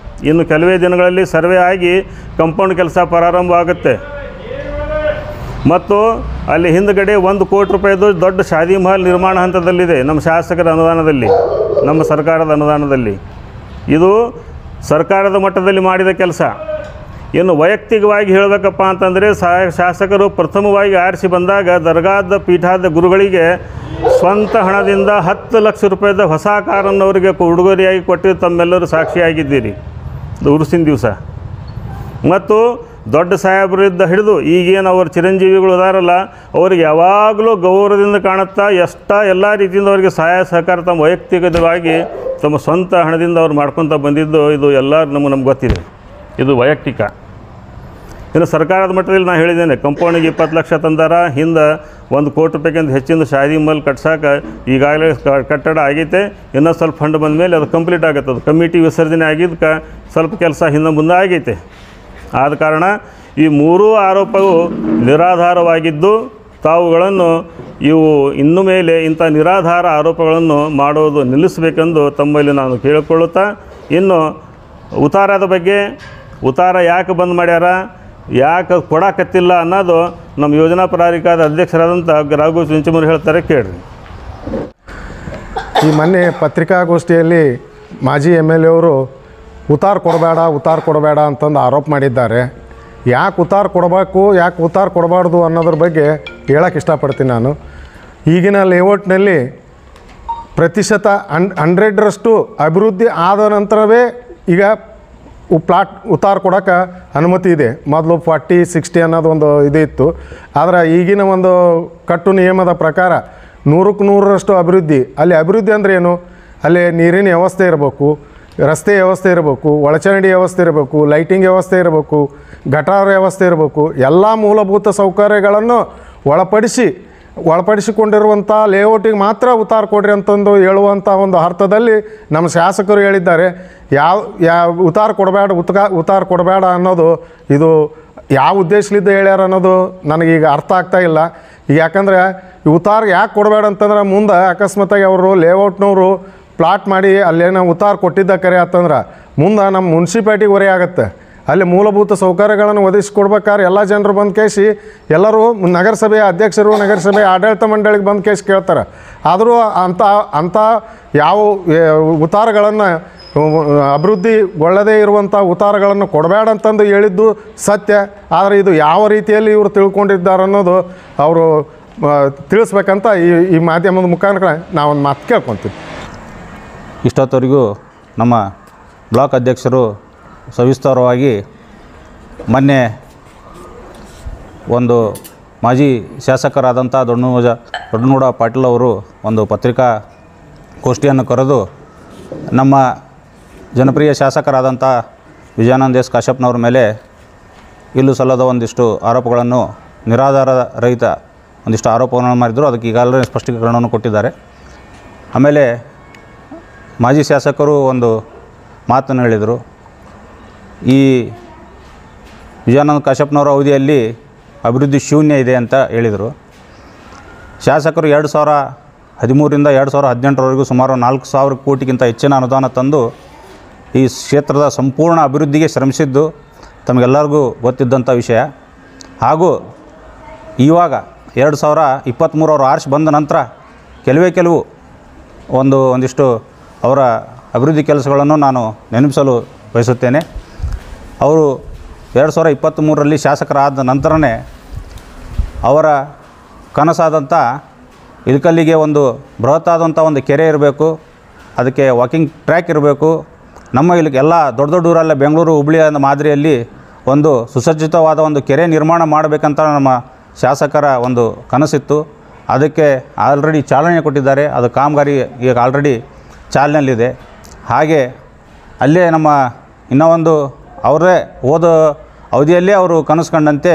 ಇನ್ನು ಕೆಲವೇ ದಿನಗಳಲ್ಲಿ ಸರ್ವೆ ಆಗಿ ಕಂಪೌಂಡ್ ಕೆಲಸ ಪ್ರಾರಂಭ ಆಗುತ್ತೆ. ಮತ್ತು ಅಲ್ಲಿ ಹಿಂದುಗಡೆ 1 ಕೋಟಿ ರೂಪಾಯಿದು ದೊಡ್ಡ ಶಾದಿ ಮಹಲ್ ನಿರ್ಮಾಣ ಹಂತದಲ್ಲಿದೆ ನಮ್ಮ ಶಾಸಕರ ಅನುದಾನದಲ್ಲಿ, ನಮ್ಮ ಸರ್ಕಾರದ ಅನುದಾನದಲ್ಲಿ. ಇದು ಸರ್ಕಾರದ ಮಟ್ಟದಲ್ಲಿ ಮಾಡಿದ ಕೆಲಸ. ಇನ್ನು ವೈಯಕ್ತಿಕವಾಗಿ ಹೇಳಬೇಕಪ್ಪ ಅಂತಂದರೆ ಶಾಸಕರು ಪ್ರಥಮವಾಗಿ ಆರಿಸಿ ಬಂದಾಗ ದರ್ಗಾದ ಪೀಠಾದ ಗುರುಗಳಿಗೆ ಸ್ವಂತ ಹಣದಿಂದ 10 ಲಕ್ಷ ರೂಪಾಯಿದ ಹೊಸ ಕಾರನ್ನು ಅವರಿಗೆ ಉಡುಗೊರೆಯಾಗಿ ಕೊಟ್ಟು ತಮ್ಮೆಲ್ಲರೂ ಸಾಕ್ಷಿಯಾಗಿದ್ದೀರಿ ಉರುಸಿನ ದಿವಸ. ಮತ್ತು ದೊಡ್ಡ ಸಾಹೇಬರಿಂದ ಹಿಡಿದು ಈಗೇನು ಅವ್ರ ಚಿರಂಜೀವಿಗಳು ಅದಾರಲ್ಲ, ಅವ್ರಿಗೆ ಯಾವಾಗಲೂ ಗೌರವದಿಂದ ಕಾಣುತ್ತಾ ಎಲ್ಲ ರೀತಿಯಿಂದ ಅವರಿಗೆ ಸಹಾಯ ಸಹಕಾರ ತಮ್ಮ ವೈಯಕ್ತಿಕವಾಗಿ ತಮ್ಮ ಸ್ವಂತ ಹಣದಿಂದ ಅವ್ರು ಮಾಡ್ಕೊತ ಬಂದಿದ್ದು ಇದು ಎಲ್ಲ ನಮ್ಗೆ ಗೊತ್ತಿದೆ. ಇದು ವೈಯಕ್ತಿಕ. ಇನ್ನು ಸರ್ಕಾರದ ಮಟ್ಟದಲ್ಲಿ ನಾನು ಹೇಳಿದ್ದೇನೆ, ಕಂಪೌಂಡಿಗೆ 20 ಲಕ್ಷ ತಂದಾರ. ಹಿಂದೆ 1 ಕೋಟಿ ರೂಪಾಯಿಗಿಂತ ಹೆಚ್ಚಿನ ಶಾದಿ ಮಹಲ್ ಕಟ್ಸೋಕೆ ಈಗಾಗಲೇ ಕಟ್ಟಡ ಆಗೈತೆ. ಇನ್ನೂ ಸ್ವಲ್ಪ ಫಂಡ್ ಬಂದ ಮೇಲೆ ಅದು ಕಂಪ್ಲೀಟ್ ಆಗುತ್ತೆ. ಅದು ಕಮಿಟಿ ವಿಸರ್ಜನೆ ಆಗಿದ್ದಕ್ಕೆ ಸ್ವಲ್ಪ ಕೆಲಸ ಹಿಂದೆ ಮುಂದೆ ಆಗೈತೆ. ಆದ ಕಾರಣ ಈ 3 ಆರೋಪವು ನಿರಾಧಾರವಾಗಿದ್ದು ತಾವುಗಳನ್ನು ಇನ್ನು ಮೇಲೆ ಇಂಥ ನಿರಾಧಾರ ಆರೋಪಗಳನ್ನು ಮಾಡೋದು ನಿಲ್ಲಿಸಬೇಕೆಂದು ತಮ್ಮಲ್ಲಿ ನಾನು ಕೇಳಿಕೊಳ್ಳುತ್ತಾ, ಇನ್ನು ಉತ್ತಾರದ ಬಗ್ಗೆ, ಉತ್ತಾರ ಯಾಕೆ ಬಂದ್ ಮಾಡ್ಯಾರ, ಯಾಕೆ ಕೊಡಕತ್ತಿಲ್ಲ ಅನ್ನೋದು ನಮ್ಮ ಯೋಜನಾ ಪ್ರಾಧಿಕಾರದ ಅಧ್ಯಕ್ಷರಾದಂಥ ರಾಘು ಚುಂಚಮೂರು ಹೇಳ್ತಾರೆ, ಕೇಳ್ರಿ. ಈ ಮೊನ್ನೆ ಪತ್ರಿಕಾಗೋಷ್ಠಿಯಲ್ಲಿ ಮಾಜಿ MLA ಅವರು ಉತ್ತಾರ ಕೊಡಬೇಡ ಅಂತಂದು ಆರೋಪ ಮಾಡಿದ್ದಾರೆ. ಯಾಕೆ ಉತ್ತಾರ ಕೊಡಬೇಕು, ಯಾಕೆ ಉತ್ತಾರ ಕೊಡಬಾರ್ದು ಅನ್ನೋದ್ರ ಬಗ್ಗೆ ಹೇಳೋಕ್ಕೆ ಇಷ್ಟಪಡ್ತೀನಿ ನಾನು. ಈಗಿನ ಲೇಔಟ್ನಲ್ಲಿ ಪ್ರತಿಶತ 100ರಷ್ಟು ಅಭಿವೃದ್ಧಿ ಆದ ನಂತರವೇ ಈಗ ಪ್ಲಾಟ್ ಉತ್ತಾರ ಕೊಡೋಕೆ ಅನುಮತಿ ಇದೆ. ಮೊದಲು 40-60 ಅನ್ನೋದು ಒಂದು ಇದಿತ್ತು. ಆದರೆ ಈಗಿನ ಒಂದು ಕಟ್ಟು ನಿಯಮದ ಪ್ರಕಾರ 100ಕ್ಕೆ 100ರಷ್ಟು ಅಭಿವೃದ್ಧಿ. ಅಲ್ಲಿ ಅಭಿವೃದ್ಧಿ ಅಂದರೆ ಏನು? ಅಲ್ಲಿ ನೀರಿನ ವ್ಯವಸ್ಥೆ ಇರಬೇಕು, ರಸ್ತೆ ವ್ಯವಸ್ಥೆ ಇರಬೇಕು, ಒಳಚರಂಡಿ ವ್ಯವಸ್ಥೆ ಇರಬೇಕು, ಲೈಟಿಂಗ್ ವ್ಯವಸ್ಥೆ ಇರಬೇಕು, ಗಟಾರ ವ್ಯವಸ್ಥೆ ಇರಬೇಕು. ಎಲ್ಲ ಮೂಲಭೂತ ಸೌಕರ್ಯಗಳನ್ನು ಒಳಪಡಿಸಿಕೊಂಡಿರುವಂಥ ಲೇಔಟಿಗೆ ಮಾತ್ರ ಉತ್ತಾರ ಕೊಡ್ರಿ ಅಂತಂದು ಹೇಳುವಂಥ ಒಂದು ಅರ್ಥದಲ್ಲಿ ನಮ್ಮ ಶಾಸಕರು ಹೇಳಿದ್ದಾರೆ. ಯಾವ ಉತ್ತಾರ ಕೊಡಬೇಡ ಅನ್ನೋದು ಇದು ಯಾವ ಉದ್ದೇಶಲಿದ್ದ ಹೇಳ್ಯಾರ ಅನ್ನೋದು ನನಗೀಗ ಅರ್ಥ ಆಗ್ತಾ ಇಲ್ಲ. ಈಗ ಯಾಕಂದರೆ ಉತ್ತಾರ ಯಾಕೆ ಕೊಡಬೇಡ ಅಂತಂದ್ರೆ ಮುಂದೆ ಅಕಸ್ಮಾತಾಗಿ ಅವರು ಲೇಔಟ್ನವರು ಪ್ಲಾಟ್ ಮಾಡಿ ಅಲ್ಲೇನೋ ಉತ್ತಾರ ಕೊಟ್ಟಿದ್ದ ಕರೆ ಆತಂದ್ರೆ ಮುಂದೆ ನಮ್ಮ ಮುನ್ಸಿಪಾಲ್ಟಿಗೆ ಹೊರೆ ಆಗುತ್ತೆ. ಅಲ್ಲಿ ಮೂಲಭೂತ ಸೌಕರ್ಯಗಳನ್ನು ಒದಗಿಸ್ಕೊಡ್ಬೇಕಾದ್ರೆ ಎಲ್ಲ ಜನರು ಬಂದು ಕೇಸಿ ಎಲ್ಲರೂ ನಗರಸಭೆಯ ಅಧ್ಯಕ್ಷರು, ನಗರಸಭೆಯ ಆಡಳಿತ ಮಂಡಳಿಗೆ ಬಂದು ಕೇಸಿ ಕೇಳ್ತಾರೆ. ಆದರೂ ಅಂಥ ಯಾವ ಉತ್ತಾರಗಳನ್ನು ಅಭಿವೃದ್ಧಿಗೊಳ್ಳದೇ ಇರುವಂಥ ಉತ್ತಾರಗಳನ್ನು ಕೊಡಬೇಡ ಅಂತಂದು ಹೇಳಿದ್ದು ಸತ್ಯ. ಆದರೆ ಇದು ಯಾವ ರೀತಿಯಲ್ಲಿ ಇವರು ತಿಳ್ಕೊಂಡಿದ್ದಾರೆ ಅನ್ನೋದು ಅವರು ತಿಳಿಸ್ಬೇಕಂತ ಈ ಮಾಧ್ಯಮದ ಮುಖಾಂತರ ನಾವೊಂದು ಮಾತು ಕೇಳ್ಕೊತೀವಿ. ಇಷ್ಟೊತ್ತವರೆಗೂ ನಮ್ಮ ಬ್ಲಾಕ್ ಅಧ್ಯಕ್ಷರು ಸವಿಸ್ತಾರವಾಗಿ ಮೊನ್ನೆ ಒಂದು ಮಾಜಿ ಶಾಸಕರಾದಂಥ ದೊಡ್ಡನಗೌಡ ಪಾಟೀಲ್ ಅವರು ಒಂದು ಪತ್ರಿಕಾಗೋಷ್ಠಿಯನ್ನು ಕರೆದು ನಮ್ಮ ಜನಪ್ರಿಯ ಶಾಸಕರಾದಂಥ ವಿಜಯಾನಂದ ಎಸ್ ಕಾಶ್ಯಪ್ನವ್ರ ಮೇಲೆ ಇಲ್ಲೂ ಸಲ್ಲದ ಒಂದಿಷ್ಟು ಆರೋಪಗಳನ್ನು ನಿರಾಧಾರ ರಹಿತ ಒಂದಿಷ್ಟು ಆರೋಪಗಳನ್ನು ಮಾಡಿದರು. ಅದಕ್ಕೆ ಈಗಾಗಲೇ ಸ್ಪಷ್ಟೀಕರಣವನ್ನು ಕೊಟ್ಟಿದ್ದಾರೆ. ಆಮೇಲೆ ಮಾಜಿ ಶಾಸಕರು ಒಂದು ಮಾತನ್ನು ಹೇಳಿದರು. ಈ ವಿಜಯಾನಂದ ಕಾಶ್ಯಪ್ನವರ ಅವಧಿಯಲ್ಲಿ ಅಭಿವೃದ್ಧಿ ಶೂನ್ಯ ಇದೆ ಅಂತ ಹೇಳಿದರು. ಶಾಸಕರು 2013ರಿಂದ 2018ರವರೆಗೂ ಸುಮಾರು 4,000 ಕೋಟಿಗಿಂತ ಹೆಚ್ಚಿನ ಅನುದಾನ ತಂದು ಈ ಕ್ಷೇತ್ರದ ಸಂಪೂರ್ಣ ಅಭಿವೃದ್ಧಿಗೆ ಶ್ರಮಿಸಿದ್ದು ತಮಗೆಲ್ಲರಿಗೂ ಗೊತ್ತಿದ್ದಂಥ ವಿಷಯ. ಹಾಗೂ ಇವಾಗ 2023 ಅವರು ಆರ್ಷ್ ಬಂದ ನಂತರ ಕೆಲವು ಒಂದಿಷ್ಟು ಅವರ ಅಭಿವೃದ್ಧಿ ಕೆಲಸಗಳನ್ನು ನಾನು ನೆನಪಿಸಲು ಬಯಸುತ್ತೇನೆ. ಅವರು 2023ರಲ್ಲಿ ಶಾಸಕರಾದ ನಂತರನೇ ಅವರ ಕನಸಾದಂಥ ಇಳಕಲ್ಲಿಗೆ ಒಂದು ಬೃಹತ್ತಾದಂಥ ಒಂದು ಕೆರೆ ಇರಬೇಕು, ಅದಕ್ಕೆ ವಾಕಿಂಗ್ ಟ್ರ್ಯಾಕ್ ಇರಬೇಕು, ನಮ್ಮ ಇಲ್ಲಿ ಎಲ್ಲ ದೊಡ್ಡ ದೊಡ್ಡ ಊರಲ್ಲ ಬೆಂಗಳೂರು ಹುಬ್ಬಳ್ಳಿ ಅನ್ನೋ ಮಾದರಿಯಲ್ಲಿ ಒಂದು ಸುಸಜ್ಜಿತವಾದ ಒಂದು ಕೆರೆ ನಿರ್ಮಾಣ ಮಾಡಬೇಕಂತ ನಮ್ಮ ಶಾಸಕರ ಒಂದು ಕನಸಿತ್ತು. ಅದಕ್ಕೆ ಆಲ್ರೆಡಿ ಚಾಲನೆ ಕೊಟ್ಟಿದ್ದಾರೆ. ಅದು ಕಾಮಗಾರಿ ಈಗ ಆಲ್ರೆಡಿ ಚಾಲನೆಯಲ್ಲಿದೆ. ಹಾಗೆ ಅಲ್ಲೇ ನಮ್ಮ ಇನ್ನೂ ಒಂದು ಅವರೇ ಹೋದ ಅವಧಿಯಲ್ಲೇ ಅವರು ಕನಸು ಕಂಡಂತೆ